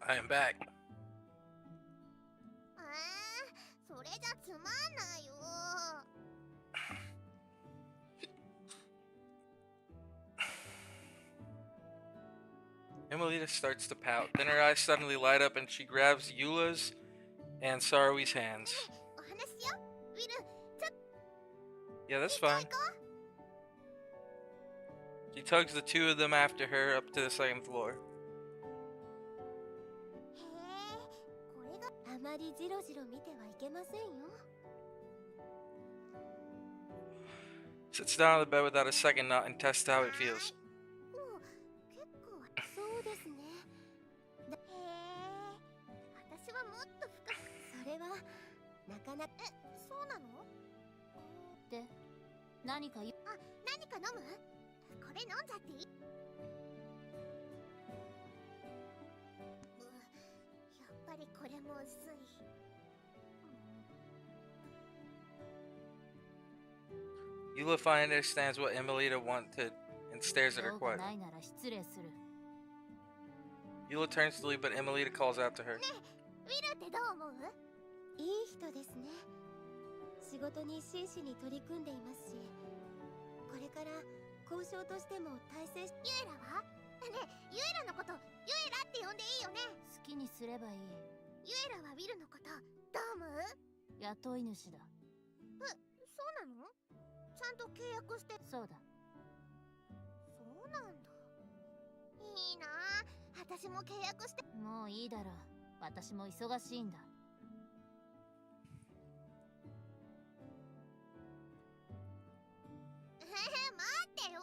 I am back. それじゃつまんないよ。Emilita starts to pout. Then her eyes suddenly light up and she grabs Eula's and Sarui's hands. お話しよう。ウィル、ちょっ Yeah, that's と fine. 行こう。 She tugs the two of them after her up to the second floor. へえ、これがあまりジロジロ見てはいけませんよ。 Sits down on the bed without a second thought and tests how it feels. お、結構そうですね。へえ、私はもっと深く。それはなかなか。そうなの？で、何か何か飲む？これ飲んじゃっていい？やっぱりこれも薄い。Eula finally understands what Emilita wanted and stares at her 用が quietly. ないなら失礼する。 Eula turns to leave, but Emilita calls out to her. ウィルってどう思う？いい人ですね。仕事に真摯に取り組んでいますし、これから交渉としても大成し。ユエラは？ねえ、ユエラのことユエラって呼んでいいよね。好きにすればいい。ユエラはウィルのことどう思う？雇い主だ。そうなの？ちゃんと契約して。そうだ。そうなんだ。いいなあ。私も契約して。もういいだろう。私も忙しいんだ。待ってよ。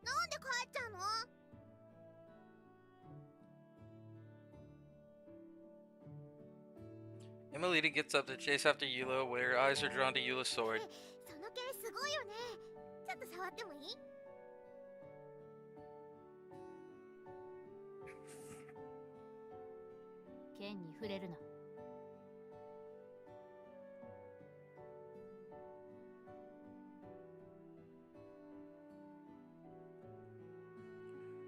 なんで帰っちゃうの？Emilita gets up to chase after Eula, where her eyes are drawn to Eula's sword. その毛すごいよね。ちょっと触ってもいい？剣に触れるな。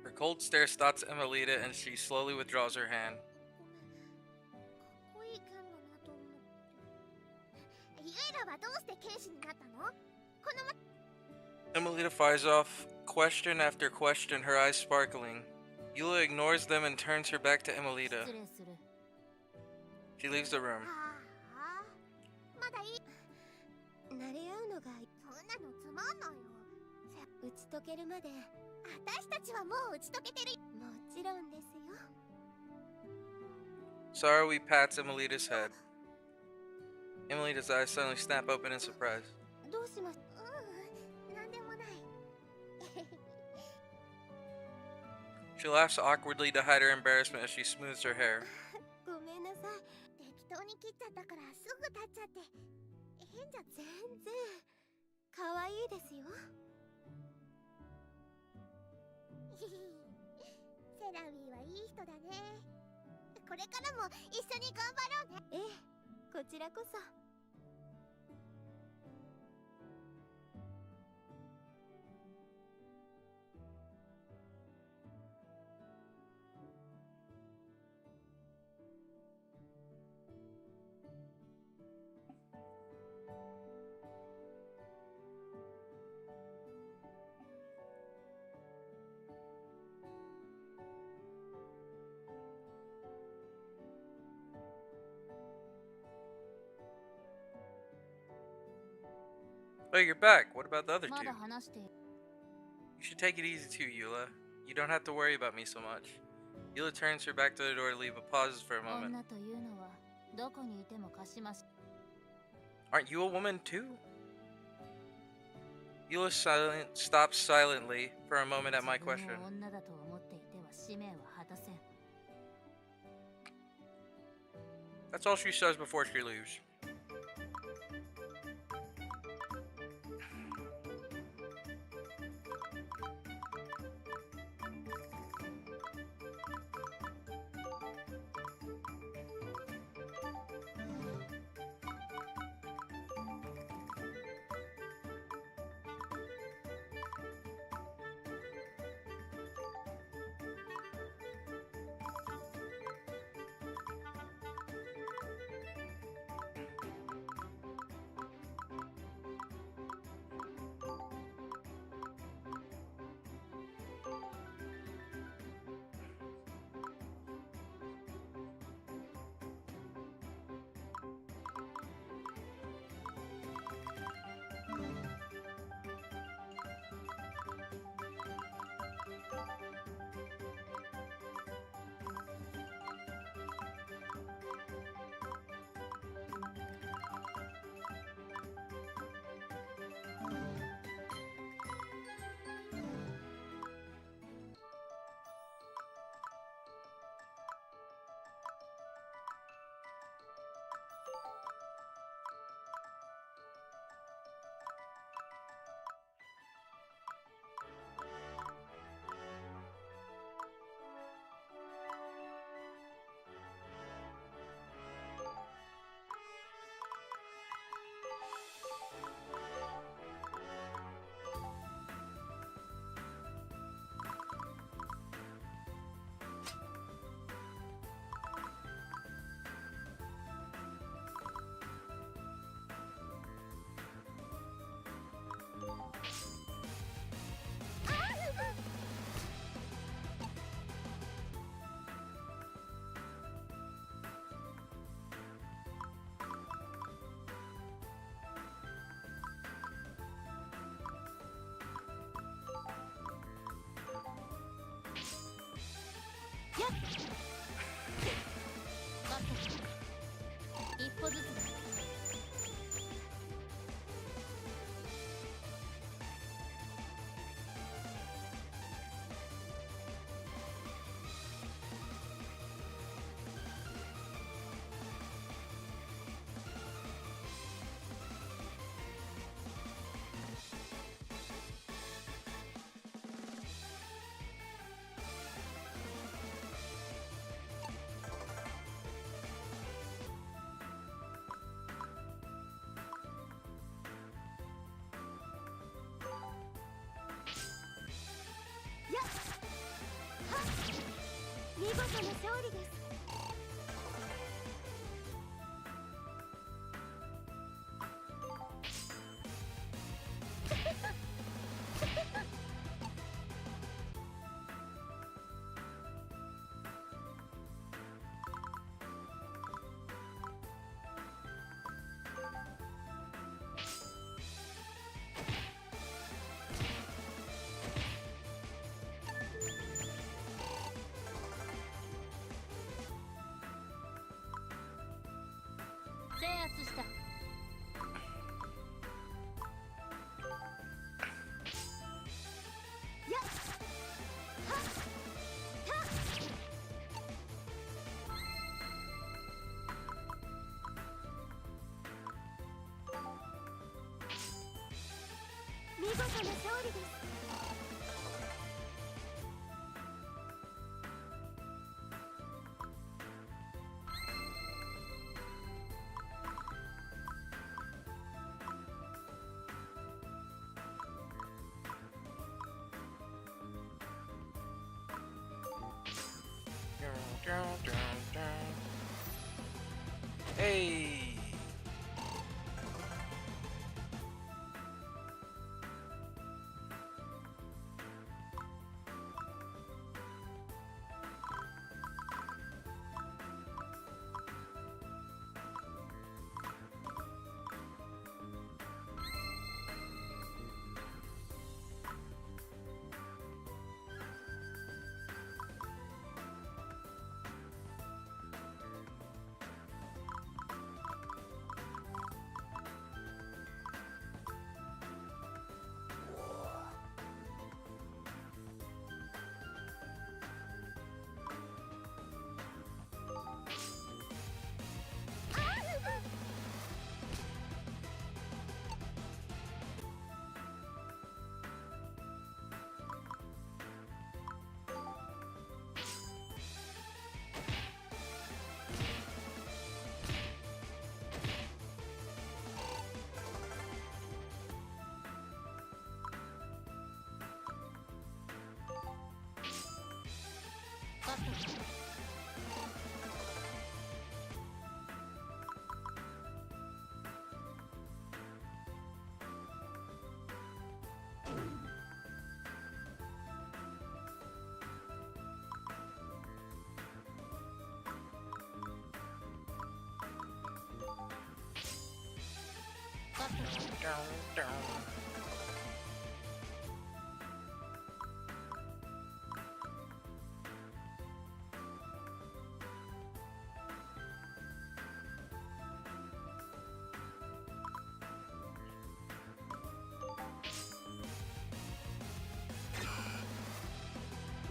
Her cold stare stops Emilita and she slowly withdraws her hand. ごめん。かっこいい剣だなと思って。ユエラはどうして剣士になったの？この Emilita fires off question after question, her eyes sparkling. Eula ignores them and turns her back to Emilita. 失礼する。 She leaves the room. ああ、まだいい。慣れ合うのがそんなのつまんないよ。打ち解けるまで私たちはもう打ち解けてる。もちろんですよ。 Sarui pats Emilita's head. Emilita's eyes suddenly snap open in surprise. どうします？なんでもない。 She laughs awkwardly to hide her embarrassment as she smooths her hair. ごめんなさい。適当に切っちゃったからすぐ立っちゃって。変じゃ全然可愛いですよ。セラミーはいい人だね。これからも一緒に頑張ろうね。ええ、こちらこそ。 Oh, you're back. What about the other ま two? だ話している。 You should take it easy too, Eula. You don't have to worry about me so much. Eula turns her back to the door to leave, but pauses for a moment. 女というのはどこにいてもかしまし。 Aren't you a woman too? Eula stops silently for a moment at my 自分 question. を女だと思っていては使命は果たせん。 That's all she says before she leaves. 一歩ずつだ。見事な勝利です。制圧した。見事な勝利です。Hey!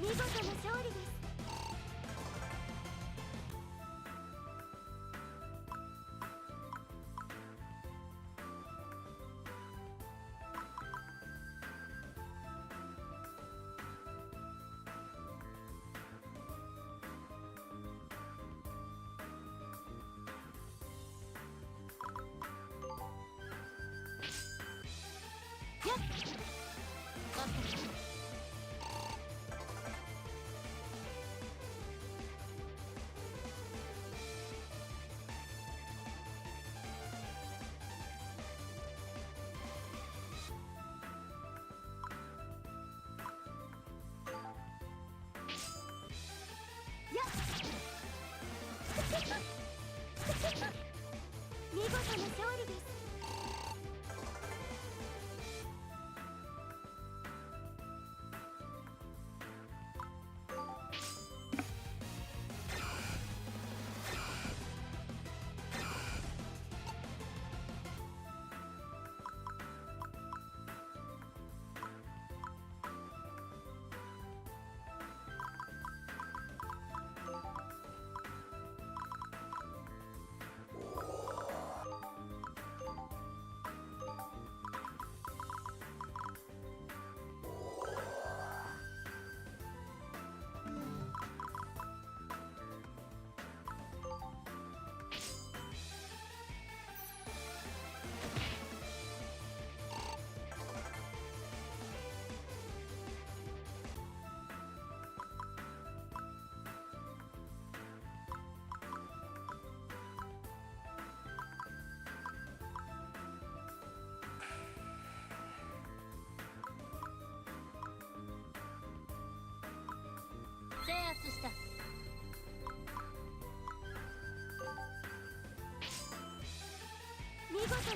見事な勝利です。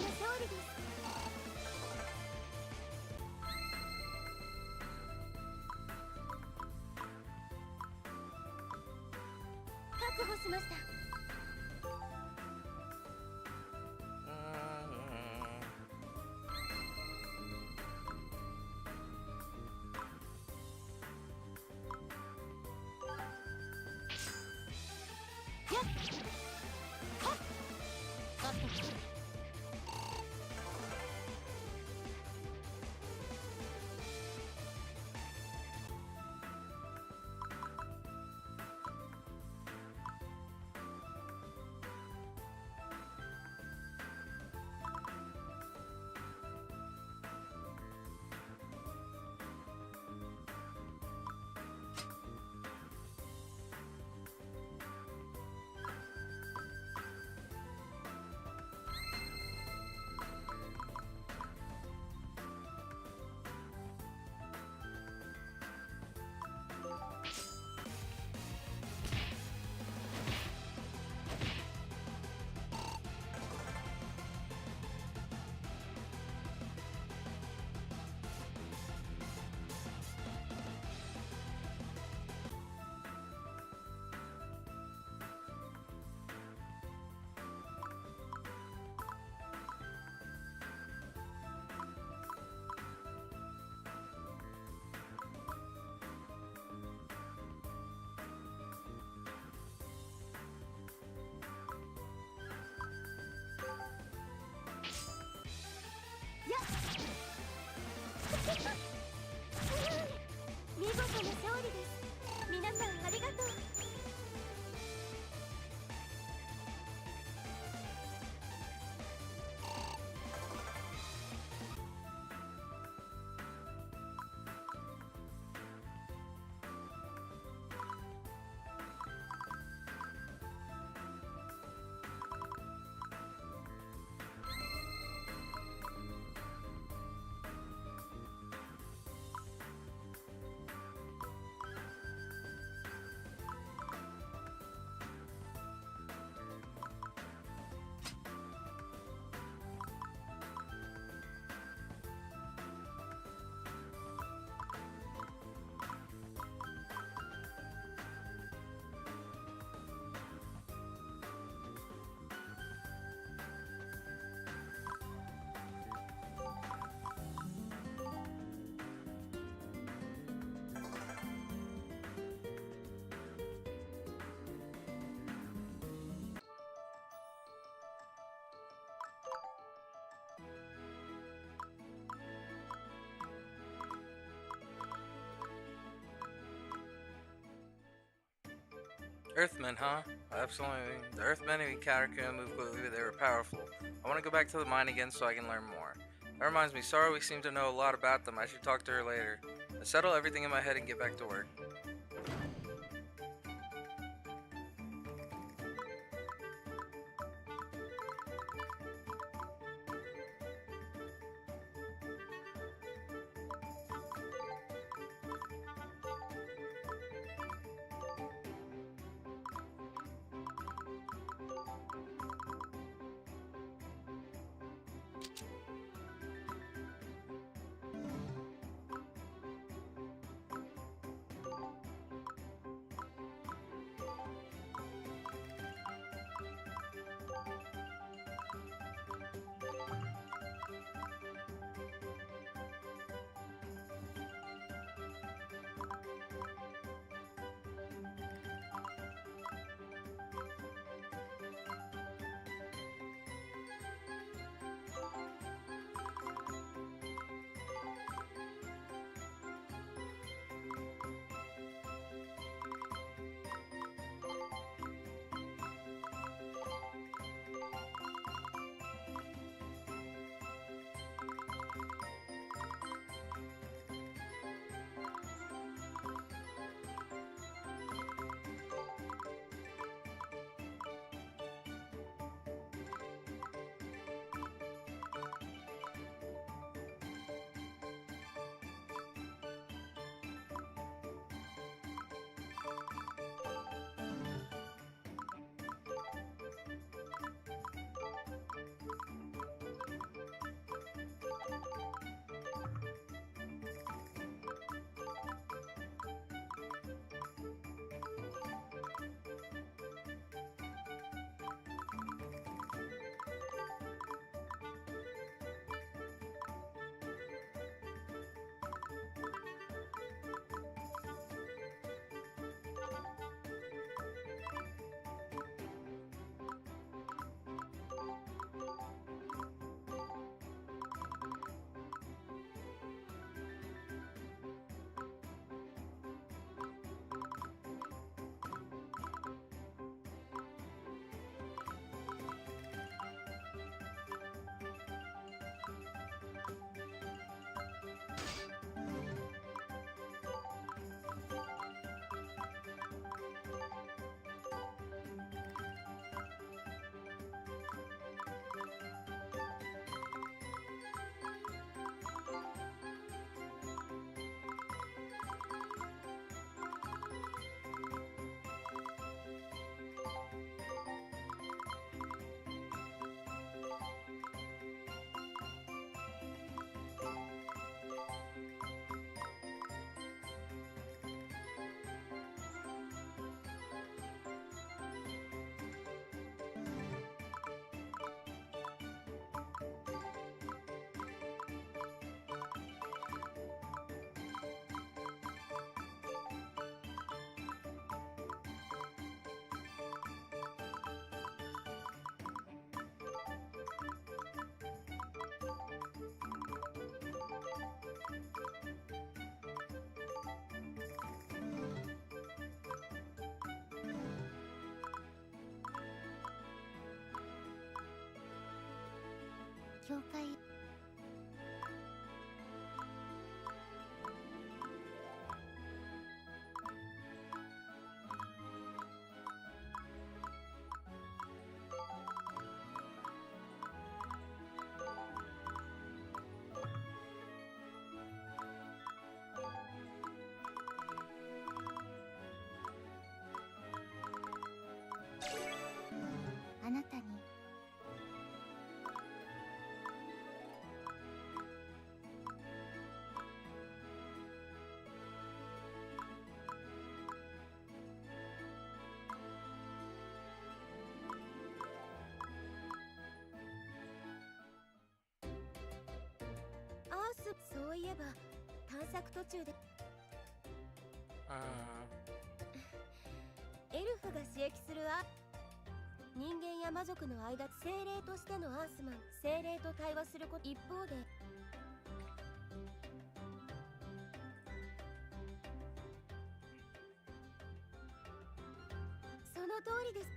の勝利です。確保しました。見事な勝利です。皆さんありがとう。Earthmen, huh? Absolutely. The Earthmen who Katakura moved quickly, they were powerful. I want to go back to the mine again so I can learn more. That reminds me, Sora, we seem to know a lot about them. I should talk to her later. Let's settle everything in my head and get back to work. 教会あなたにそういえば探索途中でエルフが刺激する人間や魔族の間精霊としてのアースマン精霊と対話すること一方でその通りです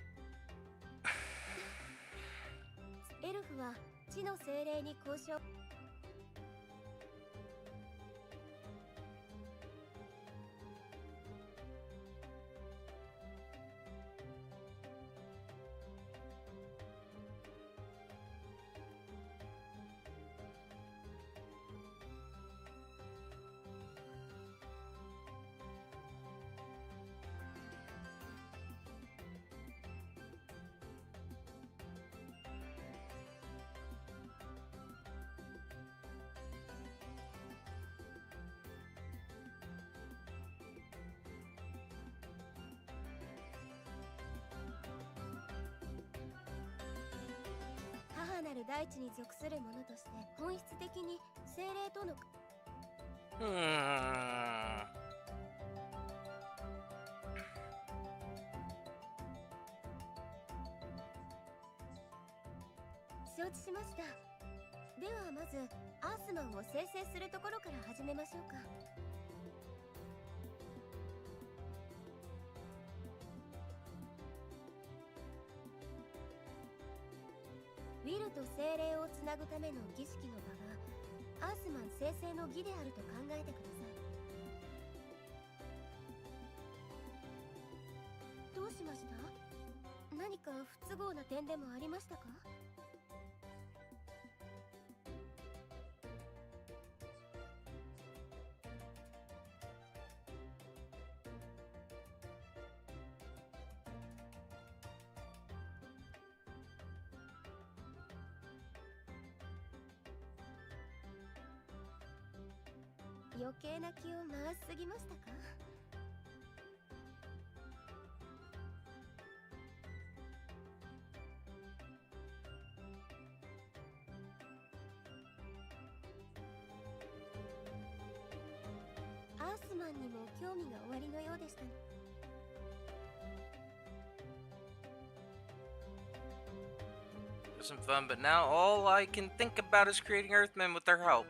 エルフは地の精霊に交渉母なる大地に属するものとして本質的に精霊との承知しました。ではまずアースマンを生成するところから始めましょうか。ウィルと精霊をつなぐための儀式の場がアースマン生成の儀であると考えてください。どうしました？何か不都合な点でもありましたか？余計な気を回しすぎましたか？アースマンにも興味がおありのようでしたね。It was some fun, but now all I can think about is creating Earthmen with their help.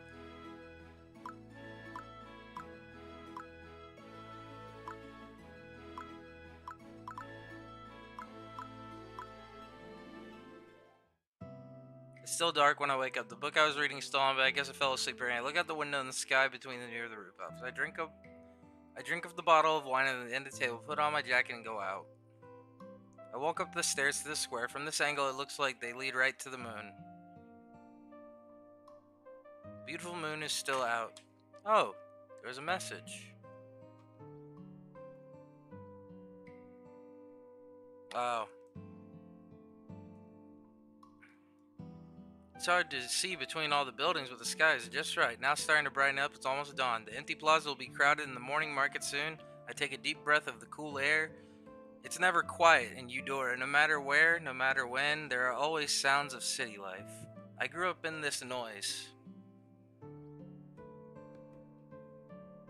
It's still dark when I wake up. The book I was reading is still on, but I guess I fell asleep early. I look out the window in the sky between the near the rooftops. I drink of the bottle of wine at the end of the table, put on my jacket, and go out. I walk up the stairs to the square. From this angle, it looks like they lead right to the moon. The beautiful moon is still out. Oh, there's a message. Oh. It's hard to see between all the buildings, but the sky is just right. Now it's starting to brighten up. It's almost dawn. The empty plaza will be crowded in the morning market soon. I take a deep breath of the cool air. It's never quiet in Eudora. No matter where, no matter when, there are always sounds of city life. I grew up in this noise.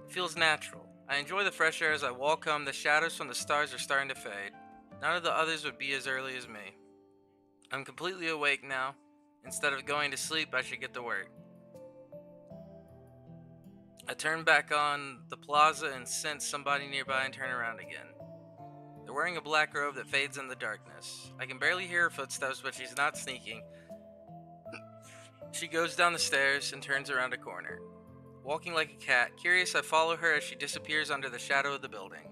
It feels natural. I enjoy the fresh air as I walk home. The shadows from the stars are starting to fade. None of the others would be as early as me. I'm completely awake now. Instead of going to sleep, I should get to work. I turn back on the plaza and sense somebody nearby and turn around again. They're wearing a black robe that fades in the darkness. I can barely hear her footsteps, but she's not sneaking. She goes down the stairs and turns around a corner. Walking like a cat, curious, I follow her as she disappears under the shadow of the building.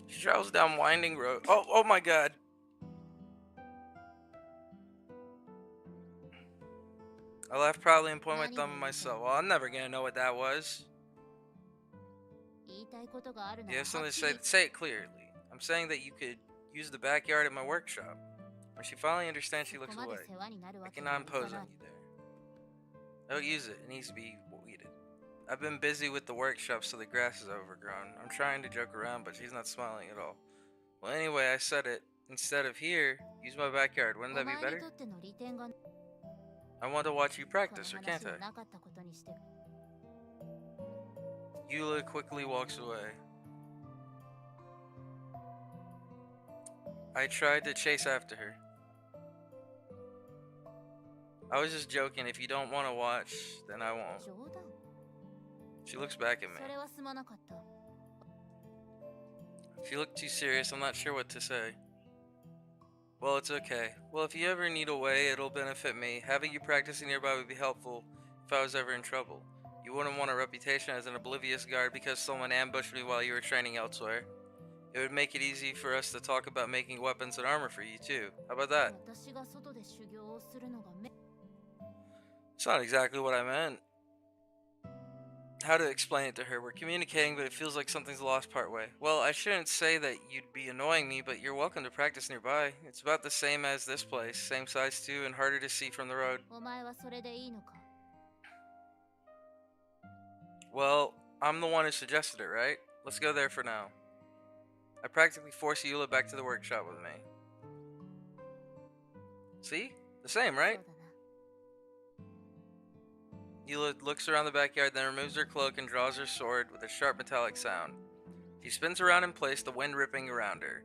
She travels down winding road. Oh my god. I laughed proudly and pointed my thumb at myself. Well, I'm never gonna know what that was. 言いたいことがあるな You ら have はっ something to き say? り Say it clearly. I'm saying that you could use the backyard at my workshop. When she finally understands, she そこ looks まで away. 世話になる I わけにはい cannot か impose な on い you there. Don't use it. It needs to be weeded. I've been busy with the workshop, so the grass is overgrown. I'm trying to joke around, but she's not smiling at all. Well, anyway, I said it. Instead of here, use my backyard. Wouldn't お that be 前に better? とっての利点が I want to watch you この practice, or can't 話は I? なかったことにして Eula quickly walks away. I tried to chase after her. I was just joking. If you don't want to watch, then I won't. 冗談 She looks back at me. それはすまなかった She looked too serious. I'm not sure what to say. Well, it's okay. Well, if you ever need a way, it'll benefit me. Having you practicing nearby would be helpful if I was ever in trouble. You wouldn't want a reputation as an oblivious guard because someone ambushed me while you were training elsewhere. It would make it easy for us to talk about making weapons and armor for you too. How about that? 私が外で修行をするのがめ It's not exactly what I meant. How to explain it to her? We're communicating, but it feels like something's lost partway. Well, I shouldn't say that you'd be annoying me, but you're welcome to practice nearby. It's about the same as this place, same size too, and harder to see from the road. お前はそれでいいのか Well, I'm the one who suggested it, right? Let's go there for now. I practically forced Eula back to the workshop with me. See? The same, そ right? うだな Eula looks around the backyard, then removes her cloak and draws her sword with a sharp metallic sound. She spins around in place, the wind ripping around her.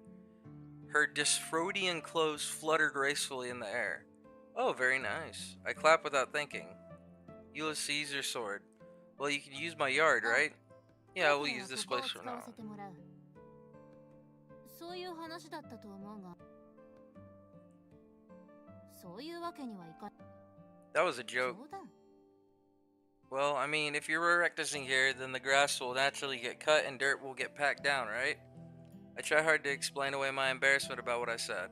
Her Dysrhodian clothes flutter gracefully in the air. Oh, very nice. I clap without thinking. Eula sees her sword. Well, you can use my yard, right? Yeah, we'll 今回は use this ここを place for 使わ now. せてもらうそういう話だったと思うがそういうわけにはいか That was a joke. 冗談 Well, I mean, if you're practicing here, then the grass will naturally get cut and dirt will get packed down, right? I try hard to explain away my embarrassment about what I said.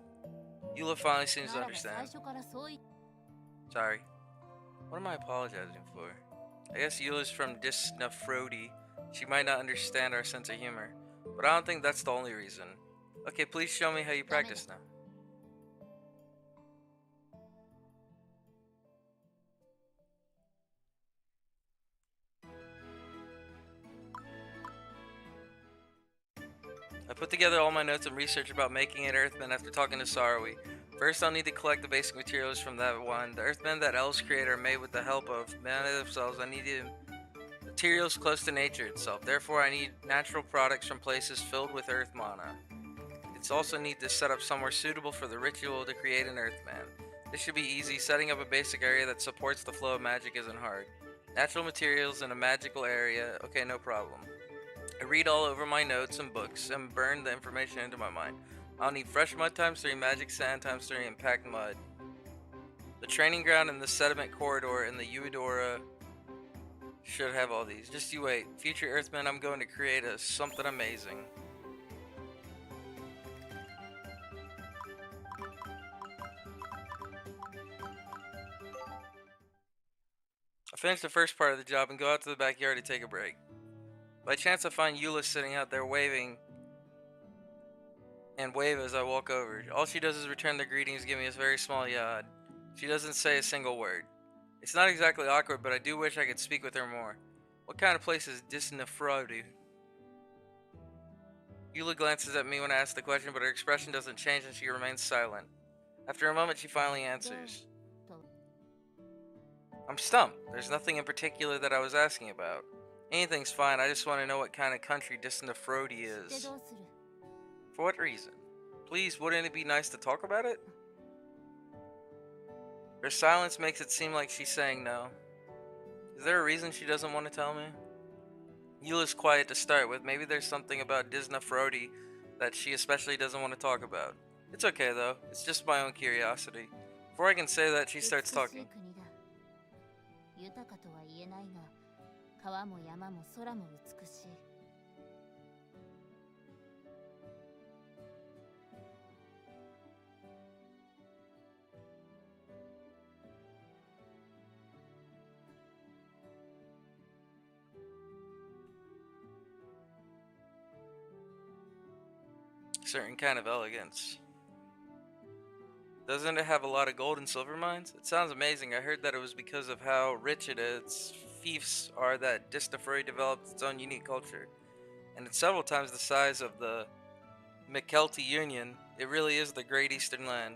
Eula finally seems to ならば最 understand. 初からそうい Sorry. What am I apologizing for? I guess Eula's from Dysnephrodi. She might not understand our sense of humor. But I don't think that's the only reason. Okay, please show me how you practice now. I put together all my notes and research about making an earthman after talking to Sarwi. First, I'll need to collect the basic materials from that one. The earthmen that elves create are made with the help of mana themselves. I need materials close to nature itself. Therefore, I need natural products from places filled with earth mana. It's also need to set up somewhere suitable for the ritual to create an earthman. This should be easy. Setting up a basic area that supports the flow of magic isn't hard. Natural materials in a magical area. Okay, no problem. I read all over my notes and books and burn the information into my mind. I'll need fresh mud ×3, magic sand ×3, and packed mud. The training ground and the sediment corridor in the Eudora should have all these. Just you wait. Future Earthmen, I'm going to create something amazing. I finish the first part of the job and go out to the backyard to take a break. By chance, I find Eula sitting out there waving and wave as I walk over. All she does is return the greetings, give me a very small yod. She doesn't say a single word. It's not exactly awkward, but I do wish I could speak with her more. What kind of place is Disneyfrodu? Eula glances at me when I ask the question, but her expression doesn't change and she remains silent. After a moment, she finally answers. I'm stumped. There's nothing in particular that I was asking about. Anything's fine, I just want to know what kind of country Disneyfrodi is. For what reason? Please, wouldn't it be nice to talk about it? Her silence makes it seem like she's saying no. Is there a reason she doesn't want to tell me? Eula's quiet to start with. Maybe there's something about Disneyfrodi that she especially doesn't want to talk about. It's okay though, it's just my own curiosity. Before I can say that, she starts talking. 豊かとは言えないが、川も山も空も美しい。Certain kind of elegance. Doesn't it have a lot of gold and silver mines? It sounds amazing. I heard that it was because of how rich it is. Fiefs are that Disneyfrodi developed its own unique culture. And it's several times the size of the McKelty Union. It really is the Great Eastern Land.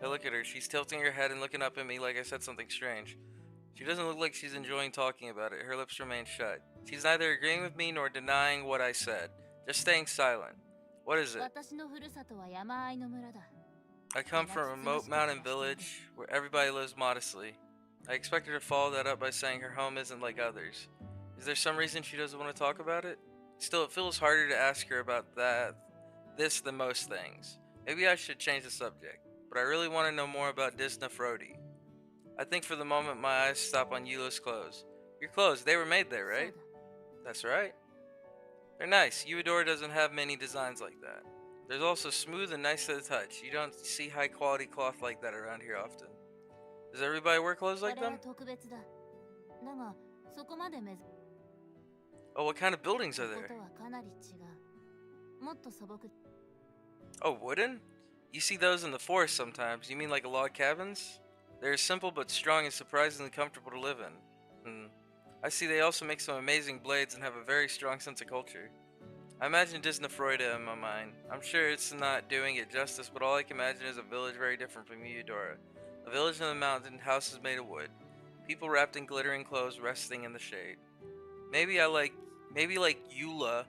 I look at her. She's tilting her head and looking up at me like I said something strange. She doesn't look like she's enjoying talking about it. Her lips remain shut. She's neither agreeing with me nor denying what I said. Just staying silent. What is it? 私のふるさとは山あいの村だ。 I come from a remote mountain village where everybody lives modestly. I expected her to follow that up by saying her home isn't like others. Is there some reason she doesn't want to talk about it? Still, it feels harder to ask her about this than most things. Maybe I should change the subject, but I really want to know more about Disneyfrodi. I think for the moment my eyes stop on Eula's clothes. Your clothes, they were made there, right? That's right. They're nice. Eudora doesn't have many designs like that. There's also smooth and nice to the touch. You don't see high quality cloth like that around here often. Does everybody wear clothes like them? 特別だ。だが、そこまで珍しい Oh, what kind of buildings are こ there? とはかなり違う。もっと素朴。 Oh, wooden? You see those in the forest sometimes. You mean like log cabins? They're simple but strong and surprisingly comfortable to live in. I see they also make some amazing blades and have a very strong sense of culture. I imagine Disneyfrodi in my mind. I'm sure it's not doing it justice, but all I can imagine is a village very different from Eudora. A village in the mountain, houses made of wood. People wrapped in glittering clothes resting in the shade. Maybe like Eula,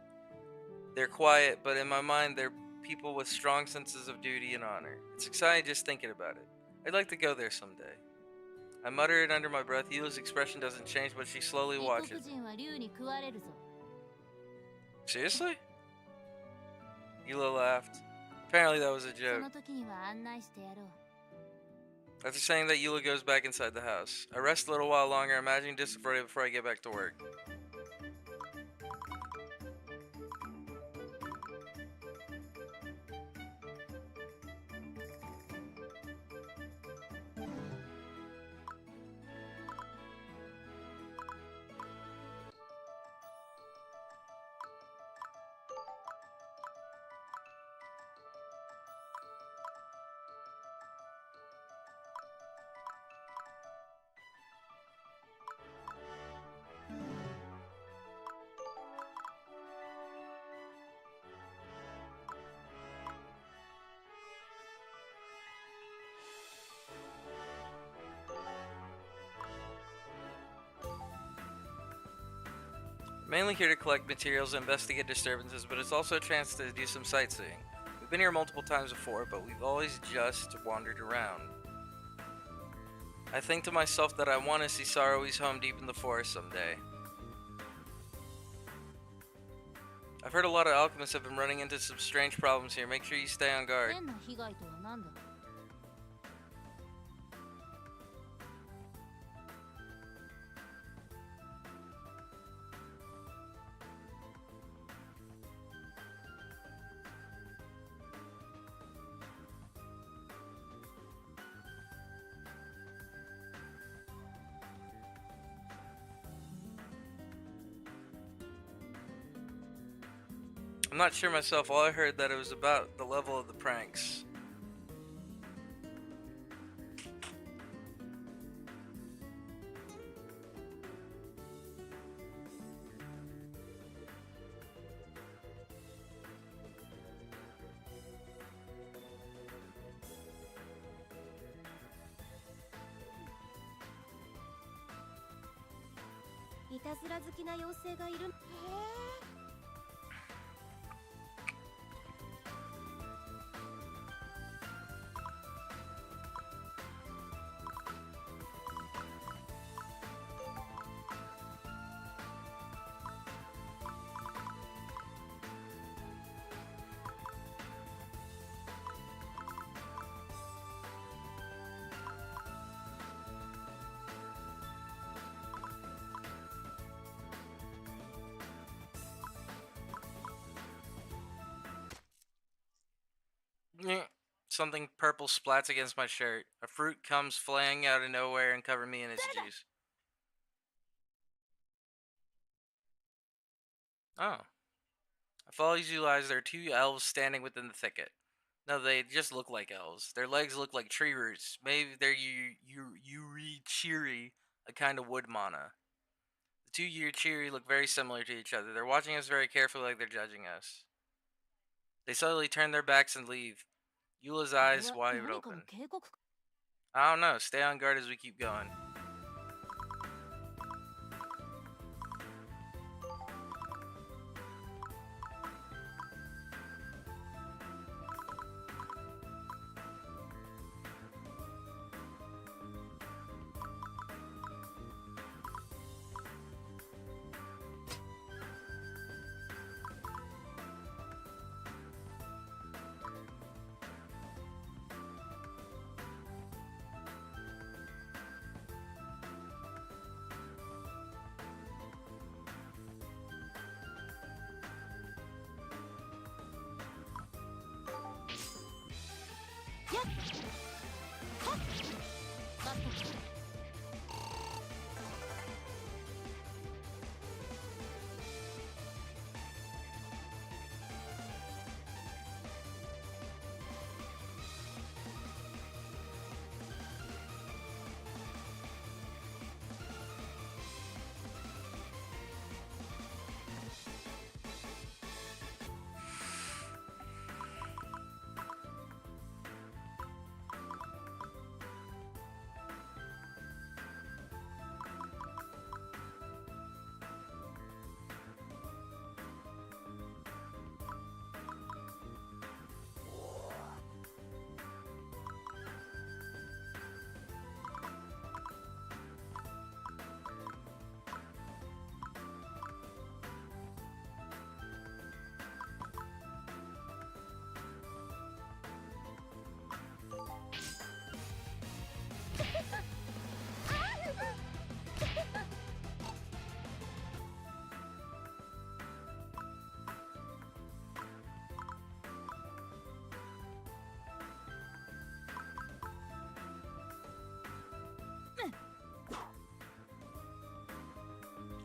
they're quiet, but in my mind they're people with strong senses of duty and honor. It's exciting just thinking about it. I'd like to go there someday. I mutter it under my breath. Eula's expression doesn't change, but she slowly 異 watches. 国人は竜に食われるぞ。 Seriously? Eula laughed. Apparently that was a そ joke. の時には案内してやろう。 After saying that, Eula goes back inside the house. I rest a little while longer, imagining Disneyfrodi before I get back to work. Mainly here to collect materials and investigate disturbances, but it's also a chance to do some sightseeing. We've been here multiple times before, but we've always just wandered around. I think to myself that I want to see Sarui's home deep in the forest someday. I've heard a lot of alchemists have been running into some strange problems here. Make sure you stay on guard. 変な被害とは何だ。not sure myself. All I heard that it was about the level of the pranks. I いたずら好きな妖精がいる。へえ。Something purple splats against my shirt. A fruit comes flying out of nowhere and covers me in its juice. Oh. I follow you eyes. There are two elves standing within the thicket. No, they just look like elves. Their legs look like tree roots. Maybe they're Yurichiri, a kind of wood mana. The two Yurichiri look very similar to each other. They're watching us very carefully like they're judging us. They suddenly turn their backs and leave. Eula's eyes wide open. I don't know. Stay on guard as we keep going.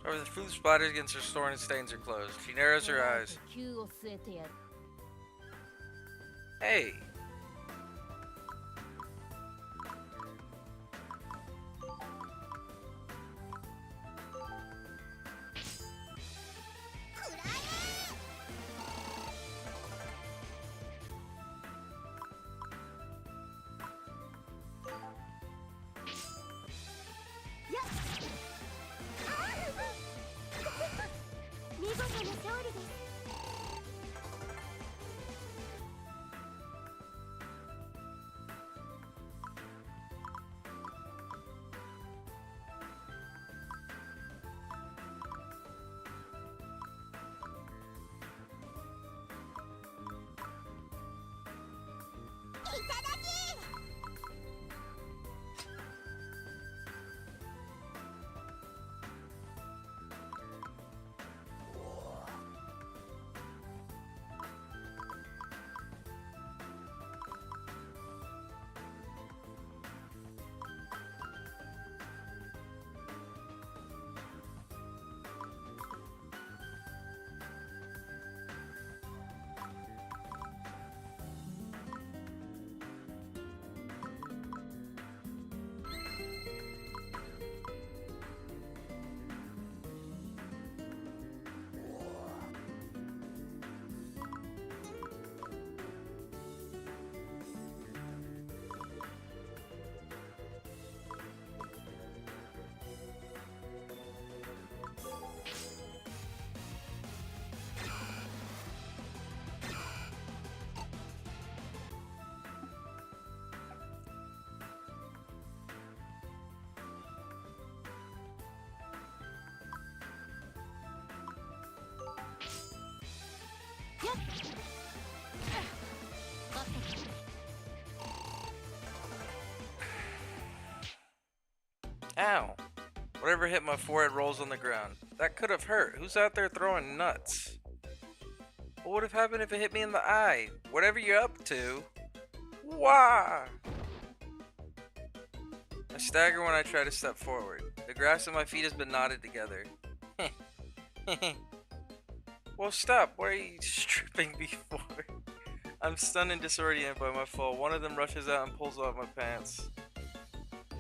Over the fruit splatters against her store and stains her clothes. She narrows her eyes. Hey! Ow. Whatever hit my forehead rolls on the ground. That could have hurt. Who's out there throwing nuts? What would have happened if it hit me in the eye? Whatever you're up to. Wah! I stagger when I try to step forward. The grass at my feet has been knotted together. Well, stop. What are you stripping me for? I'm stunned and disoriented by my fall. One of them rushes out and pulls off my pants.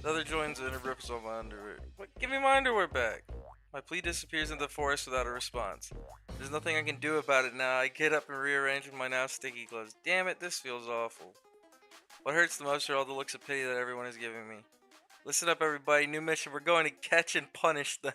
The other joins in and rips off my underwear. What? Give me my underwear back! My plea disappears in the forest without a response. There's nothing I can do about it now. I get up and rearrange my now sticky clothes. Damn it, this feels awful. What hurts the most are all the looks of pity that everyone is giving me. Listen up, everybody. New mission. We're going to catch and punish them.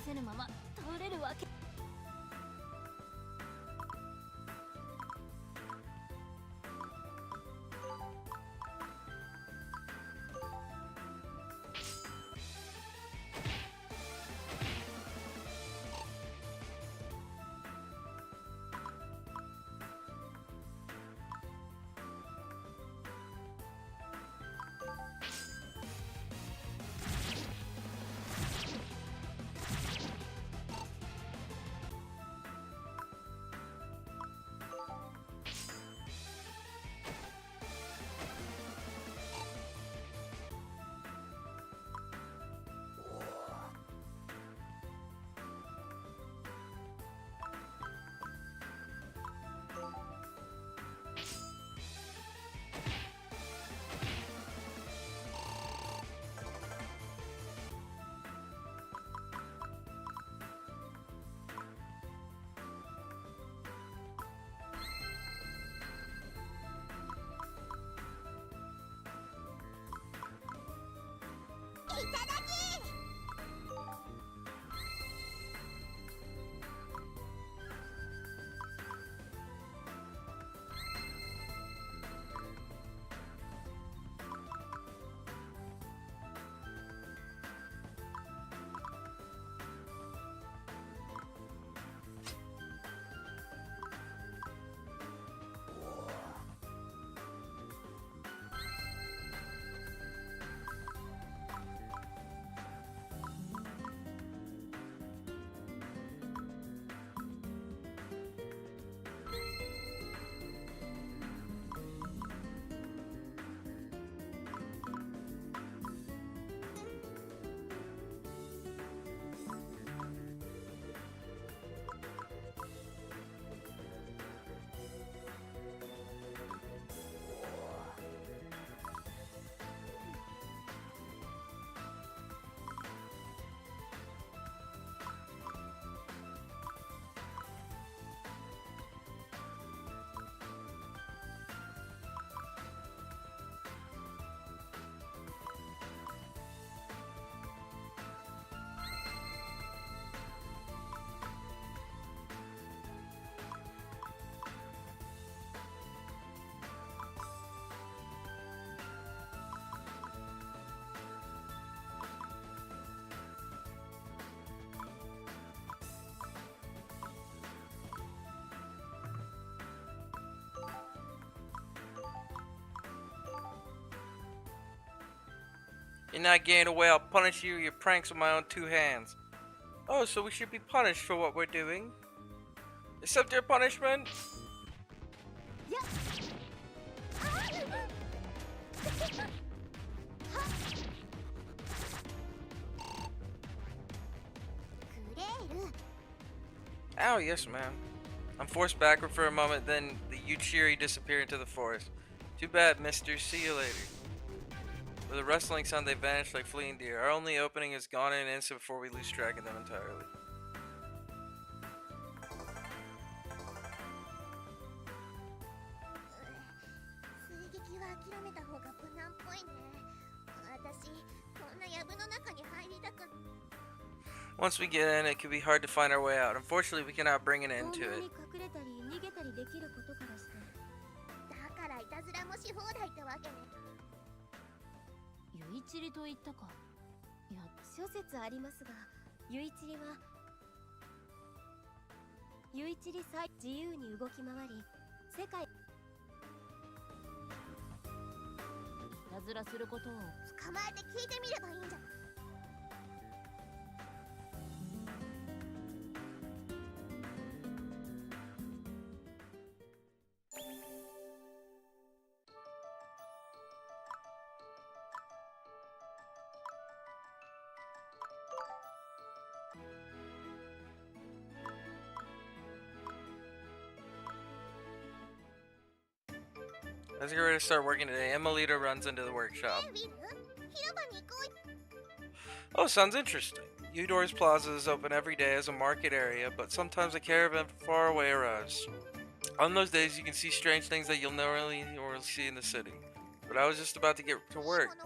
せぬまま倒れるわけ。You're not getting away. I'll punish you. Your pranks with my own 2 hands. Oh, so we should be punished for what we're doing. Accept your punishment. Yeah. Ow, yes, ma'am. I'm forced backward for a moment, then the Yuchiri disappear into the forest. Too bad, mister. See you later. With a rustling sound, they vanish like fleeing deer. Our only opening is gone in an instant before we lose track of them entirely. Once we get in, it can be hard to find our way out. Unfortunately, we cannot bring an end to it. Let's get ready to start working today. Emilita runs into the workshop. Oh, sounds interesting. Eudora's Plaza is open every day as a market area, but sometimes a caravan from far away arrives. On those days, you can see strange things that you'll never really see in the city. But I was just about to get to work.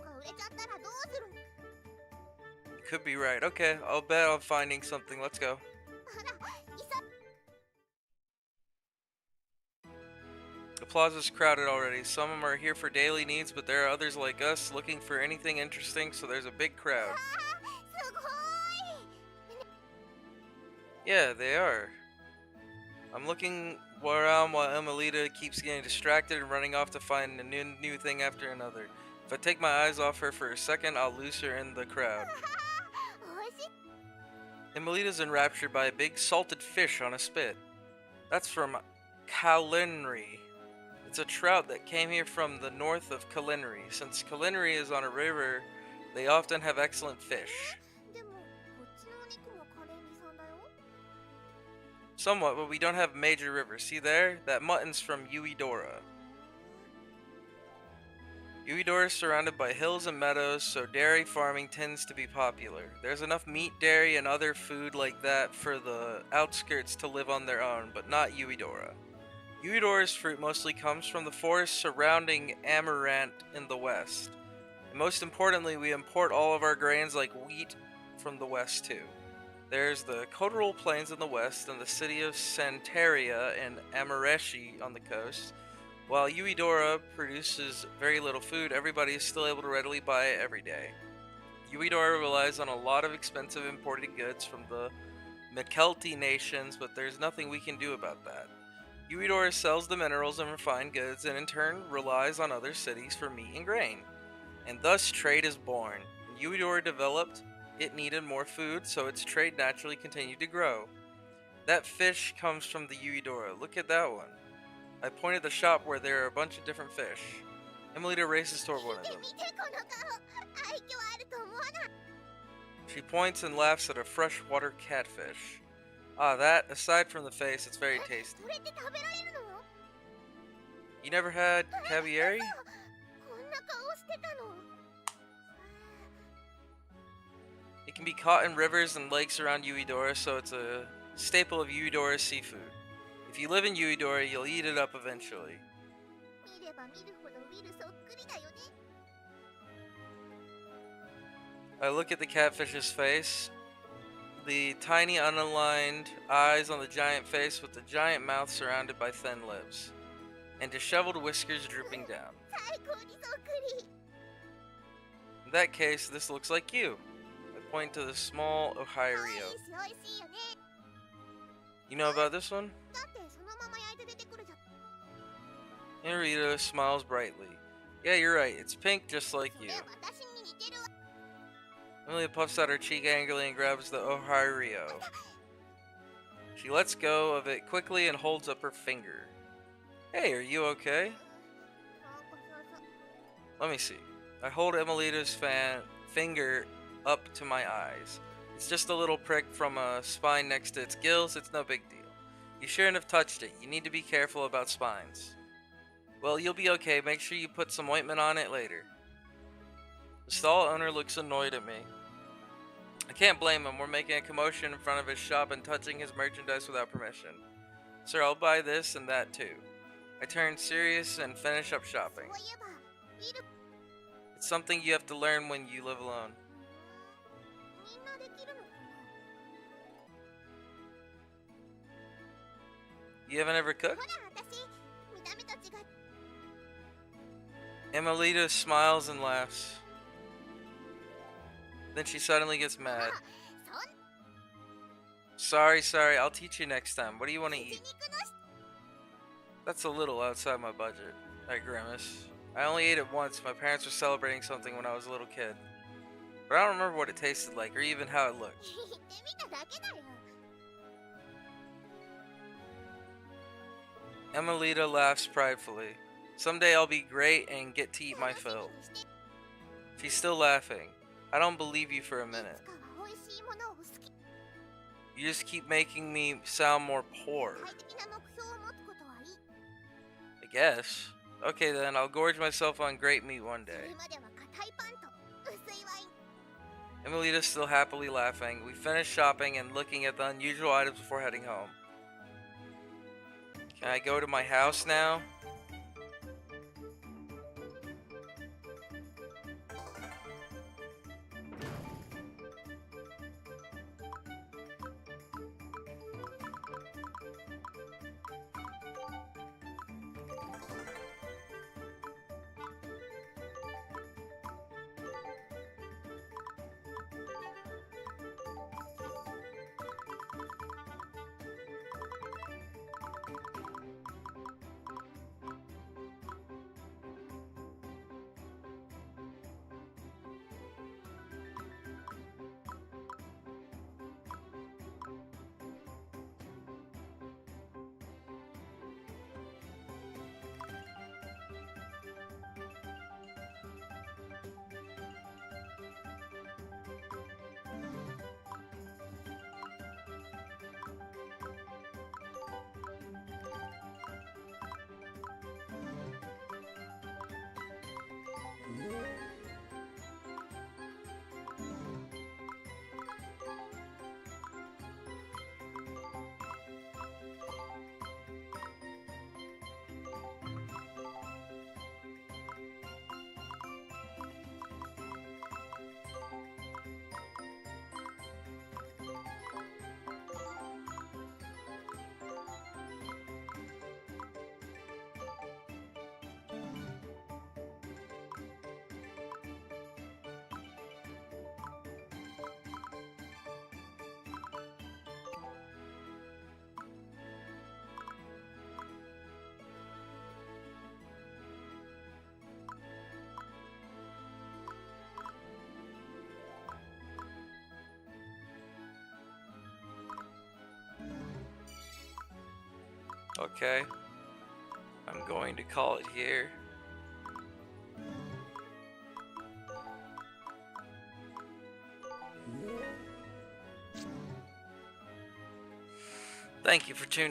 You could be right. Okay, I'll bet on finding something. Let's go. The plaza's crowded already. Some of them are here for daily needs, but there are others like us looking for anything interesting, so there's a big crowd. Yeah, they are. I'm looking around while Emilita keeps getting distracted and running off to find a new thing after another. If I take my eyes off her for a second, I'll lose her in the crowd. Emilita's enraptured by a big salted fish on a spit. That's from Kalinri. It's a trout that came here from the north of Kalinri. Since Kalinri is on a river, they often have excellent fish. Somewhat, but we don't have major rivers. See there? That mutton's from Uedora. Uedora is surrounded by hills and meadows, so dairy farming tends to be popular. There's enough meat, dairy, and other food like that for the outskirts to live on their own, but not Uedora. Uedora's fruit mostly comes from the forests surrounding Amaranth in the west. And most importantly, we import all of our grains like wheat from the west too. There's the Coteral Plains in the west and the city of Santeria and Amareshi on the coast. While Uedora produces very little food, everybody is still able to readily buy it every day. Uedora relies on a lot of expensive imported goods from the Mekelti nations, but there's nothing we can do about that. Uedora sells the minerals and refined goods and in turn relies on other cities for meat and grain. And thus trade is born. When Uedora developed, it needed more food, so its trade naturally continued to grow. That fish comes from the Uedora. Look at that one. I pointed the shop where there are a bunch of different fish. Emilita races toward one of them. She points and laughs at a freshwater catfish. Ah, that, aside from the face, it's very tasty. You never had caviar? It can be caught in rivers and lakes around Uedora, so it's a staple of Uedora's seafood. If you live in Uedora, you'll eat it up eventually. I look at the catfish's face. The tiny unaligned eyes on the giant face with the giant mouth surrounded by thin lips. And disheveled whiskers drooping down. In that case, this looks like you. I point to the small Ohio. You know about this one? Narita smiles brightly. Yeah, you're right. It's pink just like you. Amelia puffs out her cheek angrily and grabs the Ohario. She lets go of it quickly and holds up her finger. Hey, are you okay? Let me see. I hold Emelita's finger up to my eyes. It's just a little prick from a spine next to its gills. It's no big deal. You shouldn't have touched it. You need to be careful about spines. Well, you'll be okay. Make sure you put some ointment on it later. The stall owner looks annoyed at me. I can't blame him. We're making a commotion in front of his shop and touching his merchandise without permission. Sir, I'll buy this and that too. I turn serious and finish up shopping. It's something you have to learn when you live alone. You haven't ever cooked? Emelita smiles and laughs. Then she suddenly gets mad. Sorry, I'll teach you next time. What do you want to eat? That's a little outside my budget. I grimace. I only ate it once. My parents were celebrating something when I was a little kid. But I don't remember what it tasted like or even how it looked. Emelita laughs pridefully. Someday I'll be great and get to eat my fill. She's still laughing. I don't believe you for a minute. You just keep making me sound more poor. I guess. Okay then, I'll gorge myself on great meat one day. Emelita's still happily laughing. We finish shopping and looking at the unusual items before heading home. Can I go to my house now? Okay. I'm going to call it here. Thank you for tuning in.